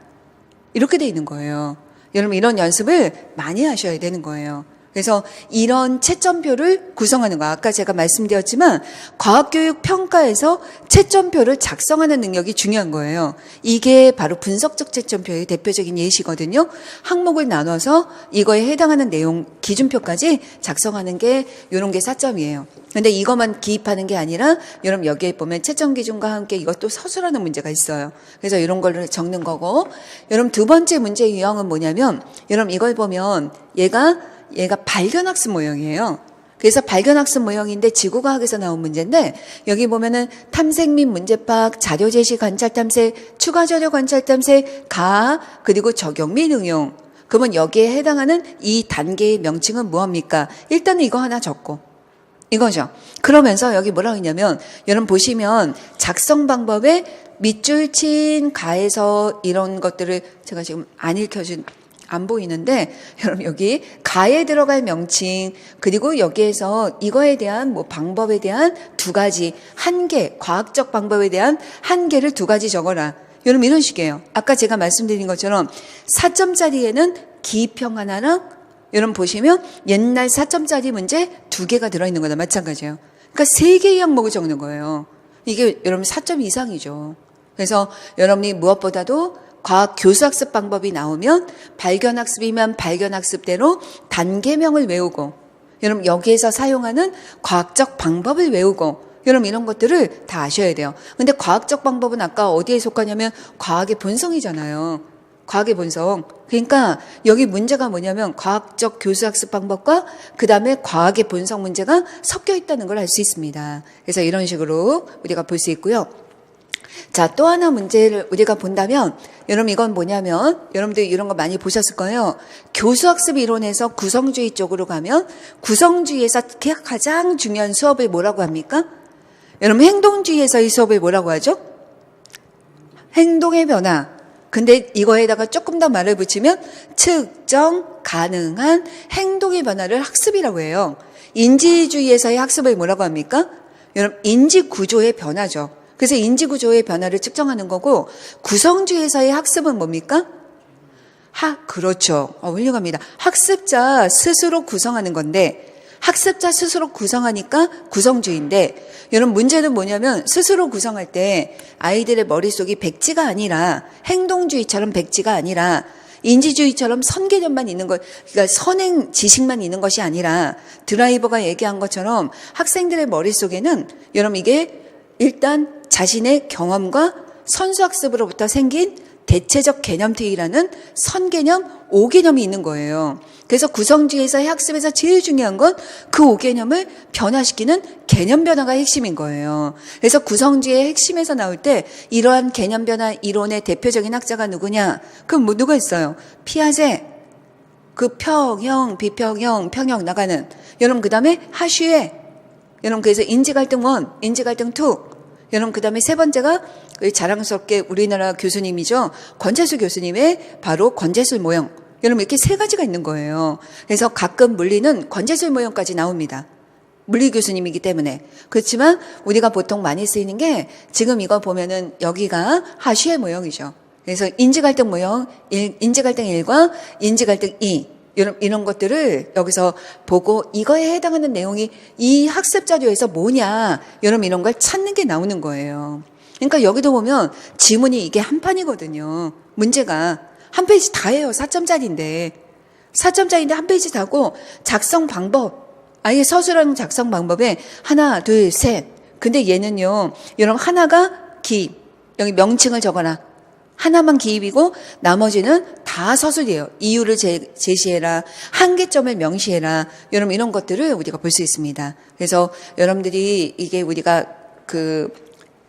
이렇게 돼 있는 거예요. 여러분 이런 연습을 많이 하셔야 되는 거예요. 그래서 이런 채점표를 구성하는 거 아까 제가 말씀드렸지만 과학교육 평가에서 채점표를 작성하는 능력이 중요한 거예요. 이게 바로 분석적 채점표의 대표적인 예시거든요. 항목을 나눠서 이거에 해당하는 내용 기준표까지 작성하는 게 이런 게 4점이에요. 근데 이것만 기입하는 게 아니라 여러분 여기에 보면 채점 기준과 함께 이것도 서술하는 문제가 있어요. 그래서 이런 걸 적는 거고 여러분 두 번째 문제 유형은 뭐냐면 여러분 이걸 보면 얘가 발견학습 모형이에요. 그래서 발견학습 모형인데 지구과학에서 나온 문제인데 여기 보면은 탐색 및 문제 파악, 자료 제시 관찰 탐색, 추가 자료 관찰 탐색, 그리고 적용 및 응용. 그러면 여기에 해당하는 이 단계의 명칭은 무엇입니까? 일단은 이거 하나 적고 이거죠. 그러면서 여기 뭐라고 했냐면 여러분 보시면 작성 방법에 밑줄 친 가에서 이런 것들을 제가 지금 안 보이는데 여러분 여기 가에 들어갈 명칭 그리고 여기에서 이거에 대한 방법에 대한 두 가지 한계 과학적 방법에 대한 한계를 두 가지 적어라. 여러분 이런 식이에요. 아까 제가 말씀드린 것처럼 4점짜리에는 기입형 하나랑 여러분 보시면 옛날 4점짜리 문제 2개가 들어있는 거나 마찬가지예요. 그러니까 3개의 항목을 적는 거예요. 이게 여러분 4점 이상이죠. 그래서 여러분이 무엇보다도 과학 교수학습 방법이 나오면 발견학습이면 발견학습대로 단계명을 외우고 여러분 여기에서 사용하는 과학적 방법을 외우고 여러분 이런 것들을 다 아셔야 돼요. 근데 과학적 방법은 아까 어디에 속하냐면 과학의 본성이잖아요. 과학의 본성. 그러니까 여기 문제가 뭐냐면 과학적 교수학습 방법과 그다음에 과학의 본성 문제가 섞여 있다는 걸 알 수 있습니다. 그래서 이런 식으로 우리가 볼 수 있고요. 자, 또 하나 문제를 우리가 본다면 여러분 이건 뭐냐면 여러분들 이런 거 많이 보셨을 거예요. 교수학습 이론에서 구성주의 쪽으로 가면 구성주의에서 가장 중요한 수업을 뭐라고 합니까? 여러분 행동주의에서 이 수업을 뭐라고 하죠? 행동의 변화. 근데 이거에다가 조금 더 말을 붙이면 측정 가능한 행동의 변화를 학습이라고 해요. 인지주의에서의 학습을 뭐라고 합니까? 여러분 인지구조의 변화죠. 그래서 인지구조의 변화를 측정하는 거고 구성주의에서의 학습은 뭡니까? 그렇죠. 훌륭합니다. 학습자 스스로 구성하는 건데 학습자 스스로 구성하니까 구성주의인데 여러분 문제는 뭐냐면 스스로 구성할 때 아이들의 머릿속이 백지가 아니라 행동주의처럼 백지가 아니라 인지주의처럼 선 개념만 있는 것, 그러니까 선행 지식만 있는 것이 아니라 드라이버가 얘기한 것처럼 학생들의 머릿속에는 여러분 이게 일단 자신의 경험과 선수학습으로부터 생긴 대체적 개념특이라는 선개념, 오개념이 있는 거예요. 그래서 구성주의에서의 학습에서 제일 중요한 건 그 오개념을 변화시키는 개념 변화가 핵심인 거예요. 그래서 구성주의의 핵심에서 나올 때 이러한 개념 변화 이론의 대표적인 학자가 누구냐? 그럼 뭐 누가 있어요? 피아제, 그 평형, 비평형, 평형 나가는. 여러분 그다음에 하슈에. 여러분 그래서 인지갈등 1, 인지갈등 2. 여러분 그다음에 세 번째가 자랑스럽게 우리나라 교수님이죠. 권재수 교수님의 바로 권재술 모형. 여러분 이렇게 세 가지가 있는 거예요. 그래서 가끔 물리는 권재술 모형까지 나옵니다. 물리 교수님이기 때문에. 그렇지만 우리가 보통 많이 쓰이는 게 지금 이거 보면은 여기가 하슈의 모형이죠. 그래서 인지갈등 모형, 인지갈등 1과 인지갈등 2. 이런 것들을 여기서 보고 이거에 해당하는 내용이 이 학습 자료에서 뭐냐. 여러분 이런 걸 찾는 게 나오는 거예요. 그러니까 여기도 보면 지문이 이게 한 판이거든요. 문제가 한 페이지 다예요. 4점짜리인데. 4점짜리인데 한 페이지 다고 작성 방법. 아예 서술형 작성 방법에 하나, 둘, 셋. 근데 얘는요. 여러분 하나가 기입. 여기 명칭을 적어라. 하나만 기입이고 나머지는 다 서술이에요. 이유를 제시해라. 한계점을 명시해라. 여러분 이런 것들을 우리가 볼 수 있습니다. 그래서 여러분들이 이게 우리가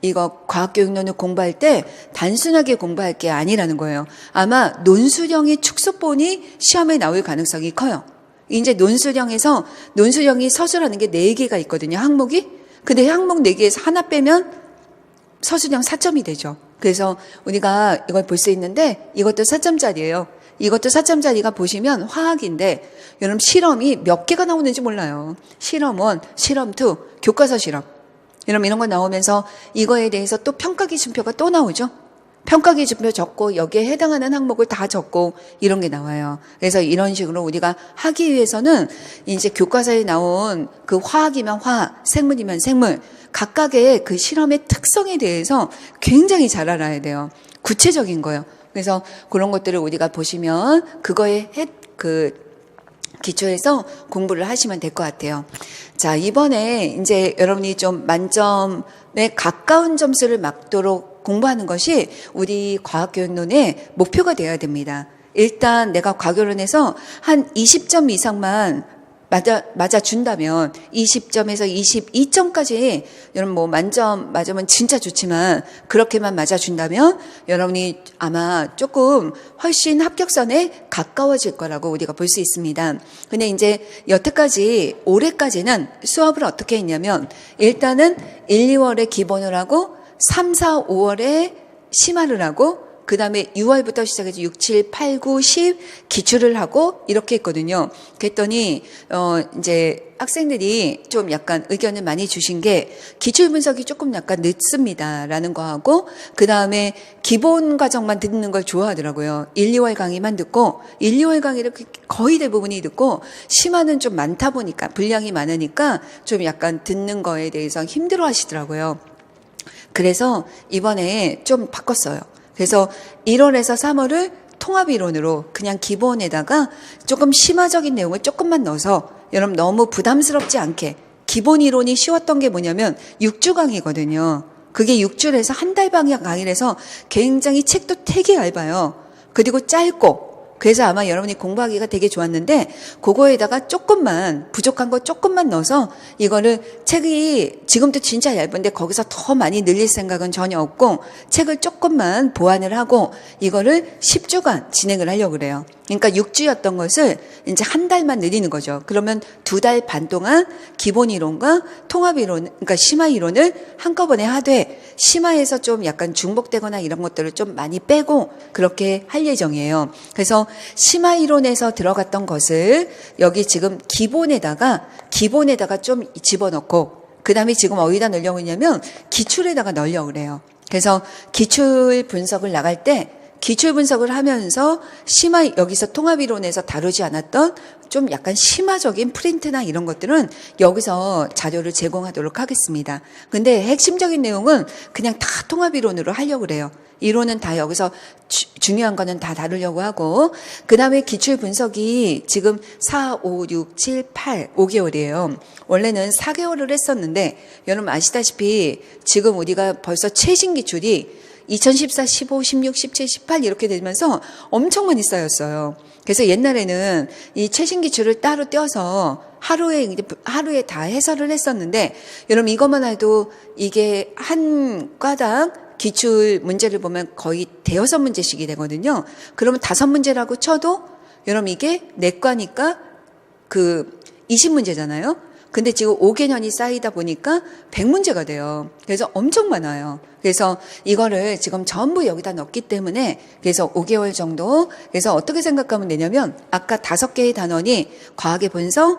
이거 과학교육론을 공부할 때 단순하게 공부할 게 아니라는 거예요. 아마 논술형의 축소본이 시험에 나올 가능성이 커요. 이제 논술형이 서술하는 게 4개가 있거든요. 항목이. 근데 항목 4개에서 하나 빼면 서술형 4점이 되죠. 그래서 우리가 이걸 볼 수 있는데 이것도 4점짜리예요. 이것도 4점짜리가 보시면 화학인데 여러분 실험이 몇 개가 나오는지 몰라요. 실험 1, 실험 2, 교과서 실험. 여러분 이런 거 나오면서 이거에 대해서 또 평가 기준표가 또 나오죠. 평가 기준표 적고 여기에 해당하는 항목을 다 적고 이런 게 나와요. 그래서 이런 식으로 우리가 하기 위해서는 이제 교과서에 나온 그 화학이면 화학, 생물이면 생물 각각의 그 실험의 특성에 대해서 굉장히 잘 알아야 돼요. 구체적인 거예요. 그래서 그런 것들을 우리가 보시면 그거에 기초해서 공부를 하시면 될 것 같아요. 자, 이번에 이제 여러분이 좀 만점에 가까운 점수를 막도록 공부하는 것이 우리 과학교육론의 목표가 되어야 됩니다. 일단 내가 과교론에서 한 20점 이상만 맞아준다면 20점에서 22점까지 여러분 뭐 만점 맞으면 진짜 좋지만 그렇게만 맞아준다면 여러분이 아마 조금 훨씬 합격선에 가까워질 거라고 우리가 볼 수 있습니다. 근데 이제 여태까지 올해까지는 수업을 어떻게 했냐면 일단은 1, 2월에 기본을 하고 3, 4, 5월에 심화를 하고 그 다음에 6월부터 시작해서 6, 7, 8, 9, 10 기출을 하고 이렇게 했거든요. 그랬더니 이제 학생들이 좀 약간 의견을 많이 주신 게 기출 분석이 조금 약간 늦습니다라는 거하고 그 다음에 기본 과정만 듣는 걸 좋아하더라고요. 1, 2월 강의만 듣고 1, 2월 강의를 거의 대부분이 듣고 심화는 좀 많다 보니까 분량이 많으니까 좀 약간 듣는 거에 대해서 힘들어 하시더라고요. 그래서 이번에 좀 바꿨어요. 그래서 1월에서 3월을 통합이론으로 그냥 기본에다가 조금 심화적인 내용을 조금만 넣어서 여러분 너무 부담스럽지 않게 기본 이론이 쉬웠던 게 뭐냐면 6주 강의거든요. 그게 6주에서 한 달 방향 강의라서 굉장히 책도 되게 얇아요. 그리고 짧고 그래서 아마 여러분이 공부하기가 되게 좋았는데 그거에다가 조금만 부족한 거 조금만 넣어서 이거를 책이 지금도 진짜 얇은데 거기서 더 많이 늘릴 생각은 전혀 없고 책을 조금만 보완을 하고 이거를 10주간 진행을 하려고 그래요. 그러니까 6주였던 것을 이제 한 달만 늘리는 거죠. 그러면 2달 반 동안 기본 이론과 통합 이론, 그러니까 심화 이론을 한꺼번에 하되 심화에서 좀 약간 중복되거나 이런 것들을 좀 많이 빼고 그렇게 할 예정이에요. 그래서 심화 이론에서 들어갔던 것을 여기 지금 기본에다가 좀 집어넣고 그 다음에 지금 어디다 넣으려고 했냐면 기출에다가 넣으려고 그래요. 그래서 기출 분석을 나갈 때 기출 분석을 하면서 심화 여기서 통합이론에서 다루지 않았던 좀 약간 심화적인 프린트나 이런 것들은 여기서 자료를 제공하도록 하겠습니다. 근데 핵심적인 내용은 그냥 다 통합이론으로 하려고 그래요. 이론은 다 여기서 중요한 거는 다 다루려고 하고, 그 다음에 기출 분석이 지금 4, 5, 6, 7, 8, 5개월이에요. 원래는 4개월을 했었는데, 여러분 아시다시피 지금 우리가 벌써 최신 기출이 2014, 15, 16, 17, 18 이렇게 되면서 엄청 많이 쌓였어요. 그래서 옛날에는 이 최신 기출을 따로 떼어서 하루에 다 해설을 했었는데, 여러분 이것만 해도 이게 한 과당 기출 문제를 보면 거의 대여섯 문제씩이 되거든요. 그러면 5문제라고 쳐도 여러분 이게 내과니까 그 20문제잖아요. 근데 지금 5개년이 쌓이다 보니까 100문제가 돼요. 그래서 엄청 많아요. 그래서 이거를 지금 전부 여기다 넣기 때문에 그래서 5개월 정도. 그래서 어떻게 생각하면 되냐면 아까 5개의 단원이 과학의 본성,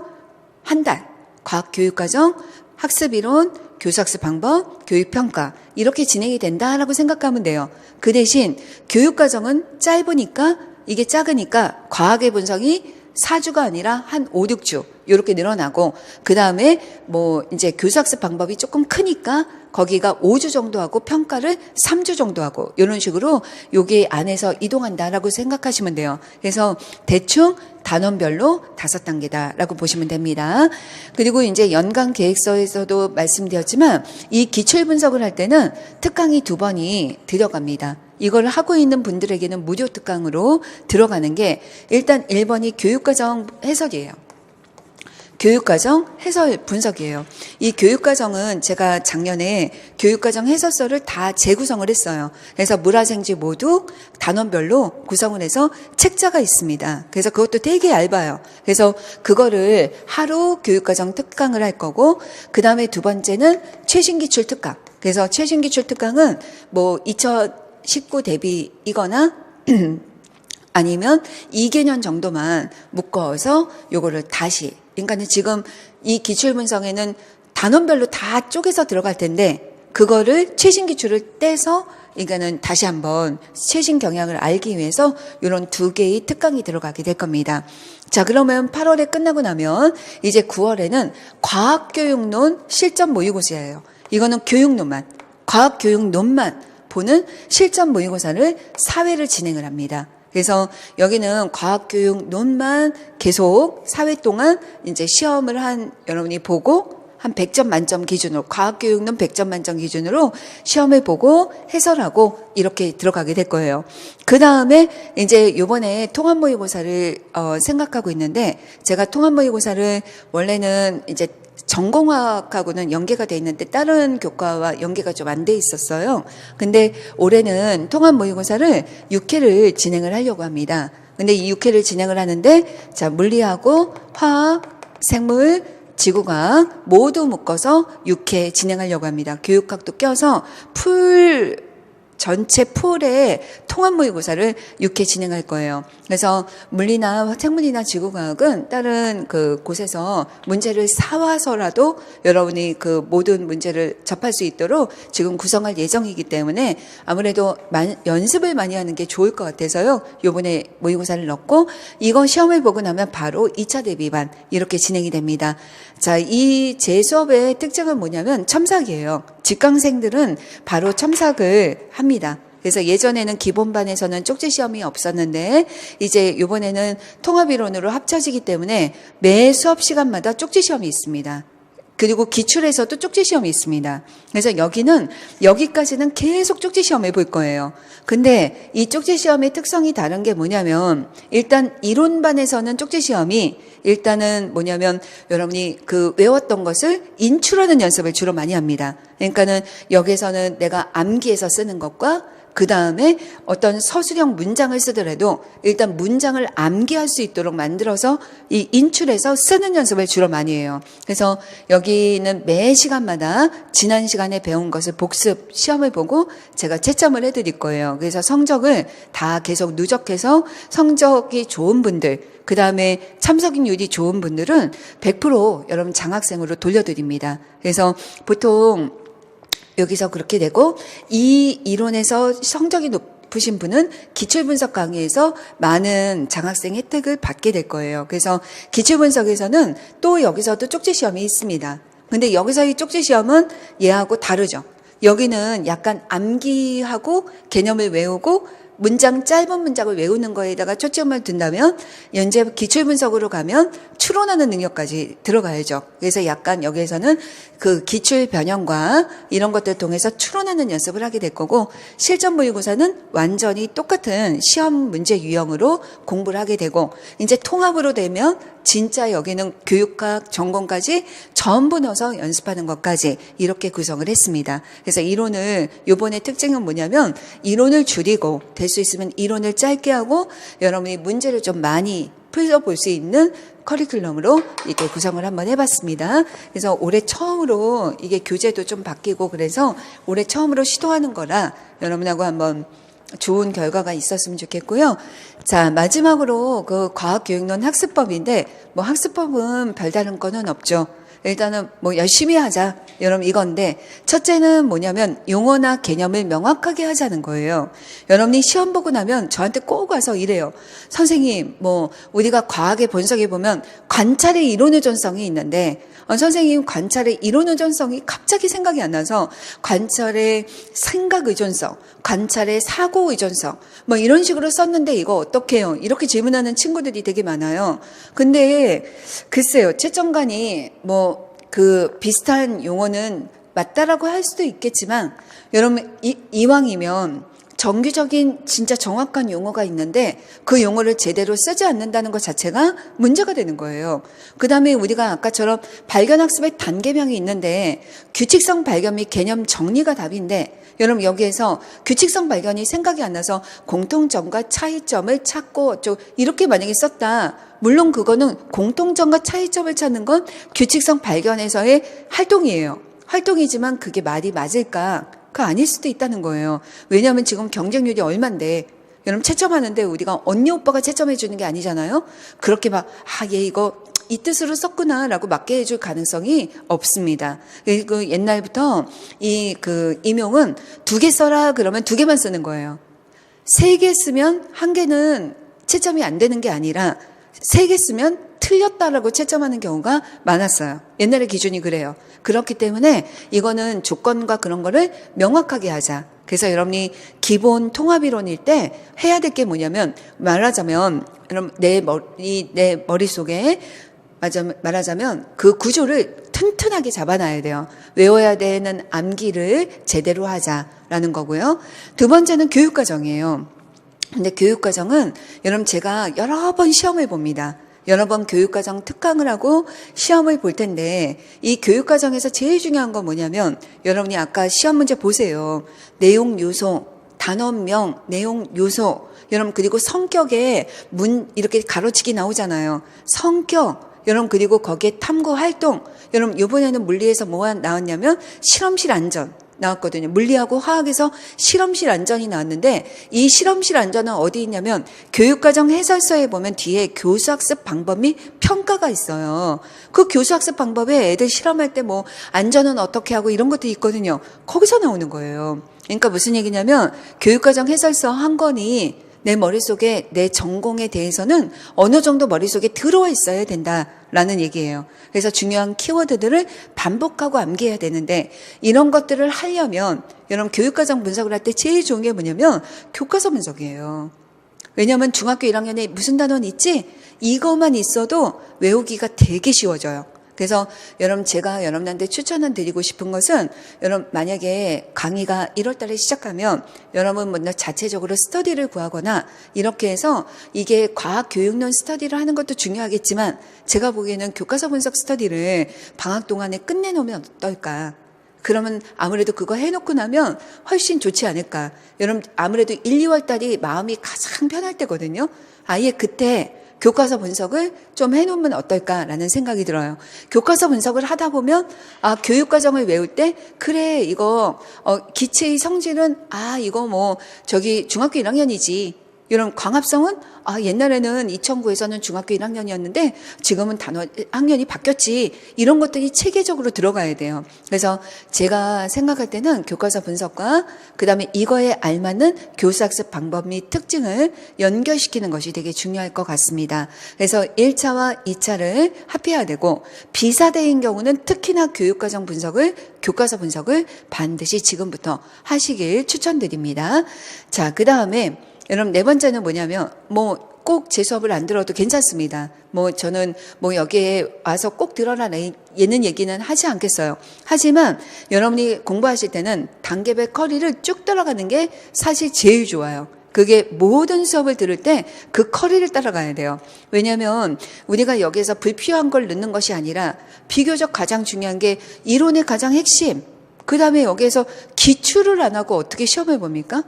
한 달, 과학교육과정, 학습이론, 교수학습 방법, 교육평가 이렇게 진행이 된다라고 생각하면 돼요. 그 대신 교육과정은 짧으니까 이게 작으니까 과학의 본성이 4주가 아니라 한 5, 6주 이렇게 늘어나고, 그 다음에 뭐 이제 교수학습 방법이 조금 크니까 거기가 5주 정도 하고 평가를 3주 정도 하고 이런 식으로 여기 안에서 이동한다라고 생각하시면 돼요. 그래서 대충 단원별로 5단계다라고 보시면 됩니다. 그리고 이제 연간 계획서에서도 말씀드렸지만 이 기출 분석을 할 때는 특강이 2번이 들어갑니다. 이걸 하고 있는 분들에게는 무료 특강으로 들어가는 게 일단 1번이 교육과정 해설이에요. 교육과정 해설 분석이에요. 이 교육과정은 제가 작년에 교육과정 해설서를 다 재구성을 했어요. 그래서 물화생지 모두 단원별로 구성을 해서 책자가 있습니다. 그래서 그것도 되게 얇아요. 그래서 그거를 하루 교육과정 특강을 할 거고, 그 다음에 2번째는 최신기출 특강. 그래서 최신기출 특강은 뭐 2019 대비이거나 아니면 2개년 정도만 묶어서 요거를 다시, 그러니까는 지금 이 기출 분석에는 단원별로 다 쪼개서 들어갈 텐데 그거를 최신 기출을 떼서 그러니까는 다시 한번 최신 경향을 알기 위해서 이런 2개의 특강이 들어가게 될 겁니다. 자, 그러면 8월에 끝나고 나면 이제 9월에는 과학교육론 실전 모의고사예요. 이거는 교육론만, 과학교육론만 보는 실전 모의고사를 4회를 진행을 합니다. 그래서 여기는 과학교육론만 계속 4회 동안 이제 시험을 여러분이 보고 한 100점 만점 기준으로, 과학교육론 100점 만점 기준으로 시험을 보고 해설하고 이렇게 들어가게 될 거예요. 그 다음에 이제 요번에 통합모의고사를 생각하고 있는데, 제가 통합모의고사를 원래는 이제 전공학하고는 연계가 돼 있는데 다른 교과와 연계가 좀 안 돼 있었어요. 근데 올해는 통합모의고사를 6회를 진행을 하려고 합니다. 근데 이 6회를 진행을 하는데, 자, 물리하고 화학, 생물, 지구과학 모두 묶어서 6회 진행하려고 합니다. 교육학도 껴서 전체 풀의 통합모의고사를 6회 진행할 거예요. 그래서 물리나 생물이나 지구과학은 다른 그 곳에서 문제를 사와서라도 여러분이 그 모든 문제를 접할 수 있도록 지금 구성할 예정이기 때문에 아무래도 연습을 많이 하는 게 좋을 것 같아서요. 요번에 모의고사를 넣고 이거 시험을 보고 나면 바로 2차 대비반 이렇게 진행이 됩니다. 자, 이 제 수업의 특징은 뭐냐면 첨삭이에요. 직강생들은 바로 첨삭을 합니다. 그래서 예전에는 기본반에서는 쪽지 시험이 없었는데 이제 이번에는 통합이론으로 합쳐지기 때문에 매 수업 시간마다 쪽지 시험이 있습니다. 그리고 기출에서도 쪽지 시험이 있습니다. 그래서 여기까지는 계속 쪽지 시험을 볼 거예요. 근데 이 쪽지 시험의 특성이 다른 게 뭐냐면, 일단 이론반에서는 쪽지 시험이 일단은 뭐냐면 여러분이 그 외웠던 것을 인출하는 연습을 주로 많이 합니다. 그러니까는 여기서는 내가 암기해서 쓰는 것과 그 다음에 어떤 서술형 문장을 쓰더라도 일단 문장을 암기할 수 있도록 만들어서 이 인출해서 쓰는 연습을 주로 많이 해요. 그래서 여기는 매 시간마다 지난 시간에 배운 것을 복습 시험을 보고 제가 채점을 해드릴 거예요. 그래서 성적을 다 계속 누적해서 성적이 좋은 분들, 그 다음에 참석률이 좋은 분들은 100% 여러분 장학생으로 돌려드립니다. 그래서 보통 여기서 그렇게 되고, 이 이론에서 성적이 높은 높으신 분은 기출분석 강의에서 많은 장학생 혜택을 받게 될 거예요. 그래서 기출분석에서는 또 여기서도 쪽지시험이 있습니다. 근데 여기서 이 쪽지시험은 얘하고 다르죠. 여기는 약간 암기하고 개념을 외우고 짧은 문장을 외우는 거에다가 초점을 둔다면 현재 기출분석으로 가면 추론하는 능력까지 들어가야죠. 그래서 약간 여기에서는 그 기출 변형과 이런 것들을 통해서 추론하는 연습을 하게 될 거고, 실전 모의고사는 완전히 똑같은 시험 문제 유형으로 공부를 하게 되고, 이제 통합으로 되면 진짜 여기는 교육학 전공까지 전부 넣어서 연습하는 것까지 이렇게 구성을 했습니다. 그래서 이론을, 요번에 특징은 뭐냐면 이론을 줄이고 될 수 있으면 이론을 짧게 하고 여러분이 문제를 좀 많이 풀어볼 수 있는 커리큘럼으로 이렇게 구성을 한번 해봤습니다. 그래서 올해 처음으로 이게 교재도 좀 바뀌고 그래서 올해 처음으로 시도하는 거라 여러분하고 한번 좋은 결과가 있었으면 좋겠고요. 자, 마지막으로 그 과학교육론 학습법인데 뭐 학습법은 별다른 거는 없죠. 일단은 뭐 열심히 하자. 여러분 이건데 첫째는 뭐냐면 용어나 개념을 명확하게 하자는 거예요. 여러분이 시험 보고 나면 저한테 꼭 와서 이래요. 선생님, 뭐 우리가 과학의 본성에 보면 관찰의 이론 의존성이 있는데 선생님 관찰의 이론 의존성이 갑자기 생각이 안 나서 관찰의 생각 의존성, 관찰의 사고 의존성 뭐 이런 식으로 썼는데 이거 어떡해요? 이렇게 질문하는 친구들이 되게 많아요. 근데 글쎄요. 채점관이 뭐 그 비슷한 용어는 맞다라고 할 수도 있겠지만 여러분 이왕이면 정규적인 진짜 정확한 용어가 있는데 그 용어를 제대로 쓰지 않는다는 것 자체가 문제가 되는 거예요. 그 다음에 우리가 아까처럼 발견학습의 단계명이 있는데 규칙성 발견 및 개념 정리가 답인데 여러분 여기에서 규칙성 발견이 생각이 안 나서 공통점과 차이점을 찾고 이렇게 만약에 썼다. 물론 그거는 공통점과 차이점을 찾는 건 규칙성 발견에서의 활동이에요. 활동이지만 그게 말이 맞을까? 그 아닐 수도 있다는 거예요. 왜냐하면 지금 경쟁률이 얼만데 여러분 채점하는데 우리가 언니 오빠가 채점해 주는 게 아니잖아요. 그렇게 막 얘 이거 이 뜻으로 썼구나라고 맞게 해줄 가능성이 없습니다. 그리고 옛날부터 그 임용은 2개 써라 그러면 2개만 쓰는 거예요. 3개 쓰면 1개는 채점이 안 되는 게 아니라 3개 쓰면 틀렸다라고 채점하는 경우가 많았어요. 옛날의 기준이 그래요. 그렇기 때문에 이거는 조건과 그런 거를 명확하게 하자. 그래서 여러분이 기본 통합이론일 때 해야 될 게 뭐냐면 말하자면 여러분 내 머릿속에 말하자면 그 구조를 튼튼하게 잡아놔야 돼요. 외워야 되는 암기를 제대로 하자라는 거고요. 두 번째는 교육과정이에요. 근데 교육과정은 여러분 제가 여러 번 시험을 봅니다. 여러 번 교육과정 특강을 하고 시험을 볼 텐데 이 교육과정에서 제일 중요한 건 뭐냐면 여러분이 아까 시험 문제 보세요. 내용 요소, 단원명, 내용 요소, 여러분 그리고 성격에 이렇게 가로치기 나오잖아요. 성격, 여러분 그리고 거기에 탐구 활동, 여러분 이번에는 물리에서 뭐가 나왔냐면 실험실 안전 나왔거든요. 물리하고 화학에서 실험실 안전이 나왔는데 이 실험실 안전은 어디 있냐면 교육과정 해설서에 보면 뒤에 교수학습 방법 및 평가가 있어요. 그 교수학습 방법에 애들 실험할 때 뭐 안전은 어떻게 하고 이런 것도 있거든요. 거기서 나오는 거예요. 그러니까 무슨 얘기냐면 교육과정 해설서 한 권이 내 머릿속에 내 전공에 대해서는 어느 정도 머릿속에 들어와 있어야 된다라는 얘기예요. 그래서 중요한 키워드들을 반복하고 암기해야 되는데 이런 것들을 하려면 여러분 교육과정 분석을 할 때 제일 좋은 게 뭐냐면 교과서 분석이에요. 왜냐하면 중학교 1학년에 무슨 단원 있지? 이것만 있어도 외우기가 되게 쉬워져요. 그래서 여러분 제가 여러분한테 추천을 드리고 싶은 것은 여러분 만약에 강의가 1월 달에 시작하면 여러분 먼저 자체적으로 스터디를 구하거나 이렇게 해서 이게 과학교육론 스터디를 하는 것도 중요하겠지만 제가 보기에는 교과서 분석 스터디를 방학 동안에 끝내놓으면 어떨까? 그러면 아무래도 그거 해놓고 나면 훨씬 좋지 않을까? 여러분 아무래도 1, 2월 달이 마음이 가장 편할 때거든요. 아예 그때 교과서 분석을 좀 해놓으면 어떨까라는 생각이 들어요. 교과서 분석을 하다 보면 교육과정을 외울 때 그래 이거 기체의 성질은 이거 뭐 저기 중학교 1학년이지 이런 광합성은 옛날에는 2009에서는 중학교 1학년이었는데 지금은 학년이 바뀌었지. 이런 것들이 체계적으로 들어가야 돼요. 그래서 제가 생각할 때는 교과서 분석과 그다음에 이거에 알맞는 교수학습 방법 및 특징을 연결시키는 것이 되게 중요할 것 같습니다. 그래서 1차와 2차를 합해야 되고 비사대인 경우는 특히나 교과서 분석을 반드시 지금부터 하시길 추천드립니다. 자, 그다음에 여러분 네 번째는 뭐냐면 꼭 제 수업을 안 들어도 괜찮습니다. 저는 여기에 와서 꼭 들어라 얘는 얘기는 하지 않겠어요. 하지만 여러분이 공부하실 때는 단계별 커리를 쭉 따라가는 게 사실 제일 좋아요. 그게 모든 수업을 들을 때 그 커리를 따라가야 돼요. 왜냐하면 우리가 여기에서 불필요한 걸 넣는 것이 아니라 비교적 가장 중요한 게 이론의 가장 핵심, 그 다음에 여기에서 기출을 안 하고 어떻게 시험을 봅니까?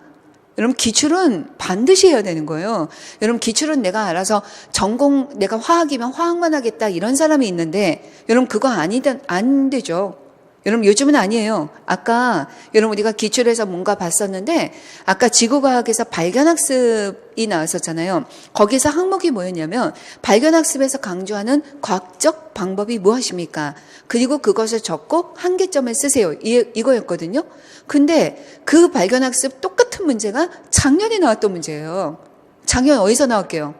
여러분 기출은 반드시 해야 되는 거예요. 여러분 기출은 내가 알아서 내가 화학이면 화학만 하겠다 이런 사람이 있는데 여러분 그거 안 되죠. 여러분 요즘은 아니에요. 아까 여러분 우리가 기출에서 뭔가 봤었는데 아까 지구과학에서 발견학습이 나왔었잖아요. 거기서 항목이 뭐였냐면 발견학습에서 강조하는 과학적 방법이 무엇입니까? 그리고 그것을 적고 한계점을 쓰세요. 이거였거든요. 근데 그 발견학습 똑같은 문제가 작년에 나왔던 문제예요. 작년 어디서 나왔게요?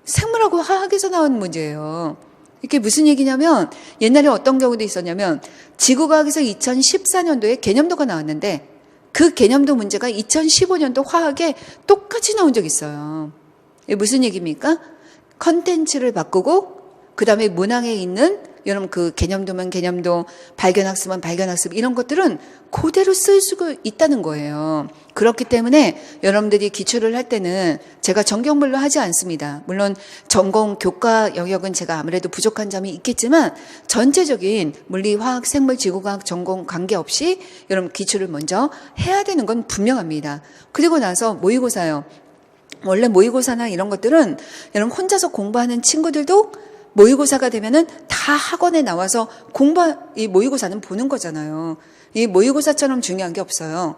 생물하고 화학에서 나온 문제예요. 이게 무슨 얘기냐면 옛날에 어떤 경우도 있었냐면 지구과학에서 2014년도에 개념도가 나왔는데 그 개념도 문제가 2015년도 화학에 똑같이 나온 적이 있어요. 이게 무슨 얘기입니까? 컨텐츠를 바꾸고 그 다음에 문항에 있는 여러분 그 개념도면 개념도, 발견학습은 발견학습 이런 것들은 그대로 쓸 수가 있다는 거예요. 그렇기 때문에 여러분들이 기출을 할 때는 제가 전공별로 하지 않습니다. 물론 전공 교과 영역은 제가 아무래도 부족한 점이 있겠지만 전체적인 물리, 화학, 생물, 지구과학 전공 관계없이 여러분 기출을 먼저 해야 되는 건 분명합니다. 그리고 나서 모의고사요. 원래 모의고사나 이런 것들은 여러분 혼자서 공부하는 친구들도 모의고사가 되면은 다 학원에 나와서 이 모의고사는 보는 거잖아요. 이 모의고사처럼 중요한 게 없어요.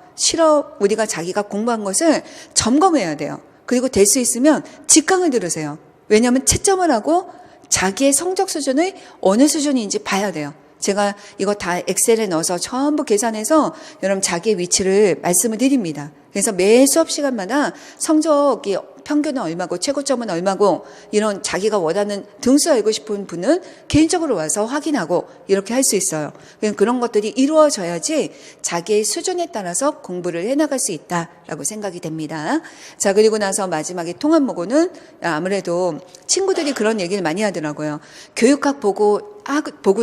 우리가 자기가 공부한 것을 점검해야 돼요. 그리고 될 수 있으면 직강을 들으세요. 왜냐하면 채점을 하고 자기의 성적 수준을 어느 수준인지 봐야 돼요. 제가 이거 다 엑셀에 넣어서 전부 계산해서 여러분 자기의 위치를 말씀을 드립니다. 그래서 매 수업 시간마다 성적이 평균은 얼마고 최고점은 얼마고 이런 자기가 원하는 등수 알고 싶은 분은 개인적으로 와서 확인하고 이렇게 할 수 있어요. 그런 것들이 이루어져야지 자기의 수준에 따라서 공부를 해나갈 수 있다라고 생각이 됩니다. 자, 그리고 나서 마지막에 통합모고는 아무래도 친구들이 그런 얘기를 많이 하더라고요. 교육학 보고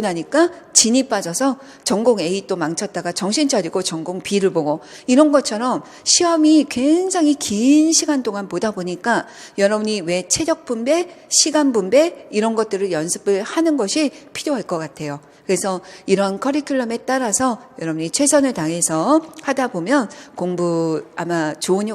나니까 진이 빠져서 전공 A 또 망쳤다가 정신 차리고 전공 B를 보고 이런 것처럼 시험이 굉장히 긴 시간 동안 보다 보니까 여러분이 왜 체력 분배, 시간 분배 이런 것들을 연습을 하는 것이 필요할 것 같아요. 그래서 이런 커리큘럼에 따라서 여러분이 최선을 다해서 하다 보면 공부 아마 좋은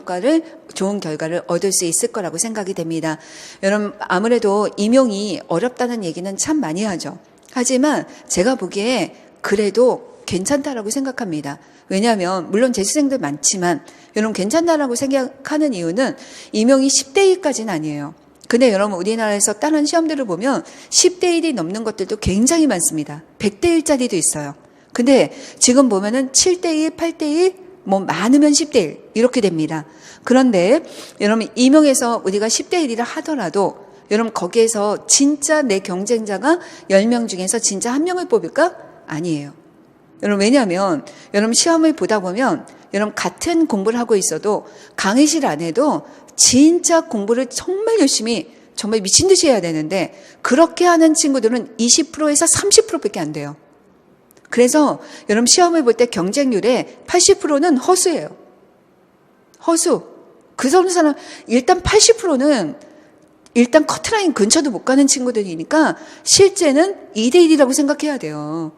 결과를 얻을 수 있을 거라고 생각이 됩니다. 여러분 아무래도 임용이 어렵다는 얘기는 참 많이 하죠. 하지만 제가 보기에 그래도 괜찮다라고 생각합니다. 왜냐하면 물론 재수생들 많지만 여러분 괜찮다라고 생각하는 이유는 임용이 10대 1까지는 아니에요. 근데 여러분 우리나라에서 다른 시험들을 보면 10대 1이 넘는 것들도 굉장히 많습니다. 100대 1짜리도 있어요. 근데 지금 보면은 7대 1, 8대 1, 많으면 10대 1 이렇게 됩니다. 그런데 여러분 임용에서 우리가 10대 1이라 하더라도 여러분 거기에서 진짜 내 경쟁자가 10명 중에서 진짜 한 명을 뽑을까? 아니에요. 여러분 왜냐하면 여러분 시험을 보다 보면 여러분 같은 공부를 하고 있어도 강의실 안에도 진짜 공부를 정말 열심히 정말 미친 듯이 해야 되는데 그렇게 하는 친구들은 20%에서 30%밖에 안 돼요. 그래서 여러분 시험을 볼 때 경쟁률의 80%는 허수예요. 허수. 그 사람 일단 80%는 일단 커트라인 근처도 못 가는 친구들이니까 실제는 2대 1이라고 생각해야 돼요.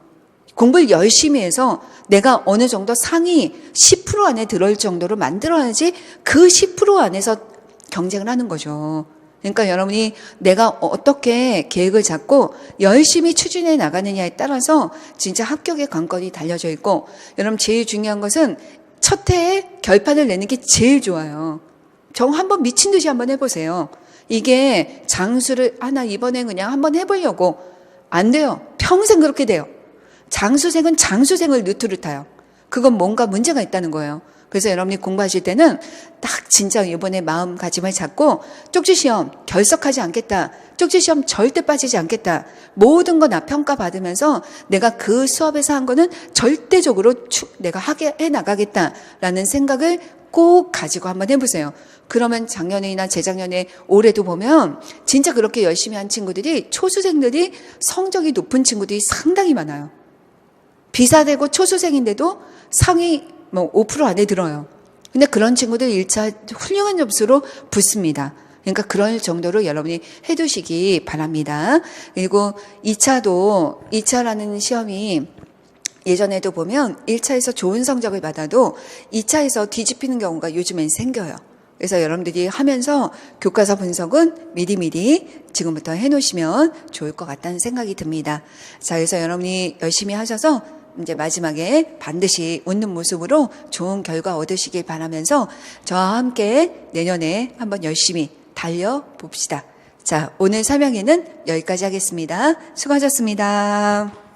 공부를 열심히 해서 내가 어느 정도 상위 10% 안에 들어올 정도로 만들어야지 그 10% 안에서 경쟁을 하는 거죠. 그러니까 여러분이 내가 어떻게 계획을 잡고 열심히 추진해 나가느냐에 따라서 진짜 합격의 관건이 달려져 있고 여러분 제일 중요한 것은 첫 해에 결판을 내는 게 제일 좋아요. 한번 미친 듯이 한번 해보세요. 이게 장수를, 나 이번에 그냥 한번 해보려고. 안 돼요. 평생 그렇게 돼요. 장수생은 장수생을 느투릇해요. 그건 뭔가 문제가 있다는 거예요. 그래서 여러분이 공부하실 때는 딱 진짜 이번에 마음가짐을 잡고 쪽지시험 결석하지 않겠다. 쪽지시험 절대 빠지지 않겠다. 모든 거 나 평가받으면서 내가 그 수업에서 한 거는 절대적으로 내가 하게 해나가겠다라는 생각을 꼭 가지고 한번 해보세요. 그러면 작년이나 재작년에 올해도 보면 진짜 그렇게 열심히 한 친구들이, 초수생들이 성적이 높은 친구들이 상당히 많아요. 비사되고 초수생인데도 상위 5% 안에 들어요. 근데 그런 친구들 1차 훌륭한 점수로 붙습니다. 그러니까 그럴 정도로 여러분이 해두시기 바랍니다. 그리고 2차라는 시험이 예전에도 보면 1차에서 좋은 성적을 받아도 2차에서 뒤집히는 경우가 요즘엔 생겨요. 그래서 여러분들이 하면서 교과서 분석은 미리미리 지금부터 해놓으시면 좋을 것 같다는 생각이 듭니다. 자, 그래서 여러분이 열심히 하셔서 이제 마지막에 반드시 웃는 모습으로 좋은 결과 얻으시길 바라면서 저와 함께 내년에 한번 열심히 달려봅시다. 자, 오늘 설명회는 여기까지 하겠습니다. 수고하셨습니다.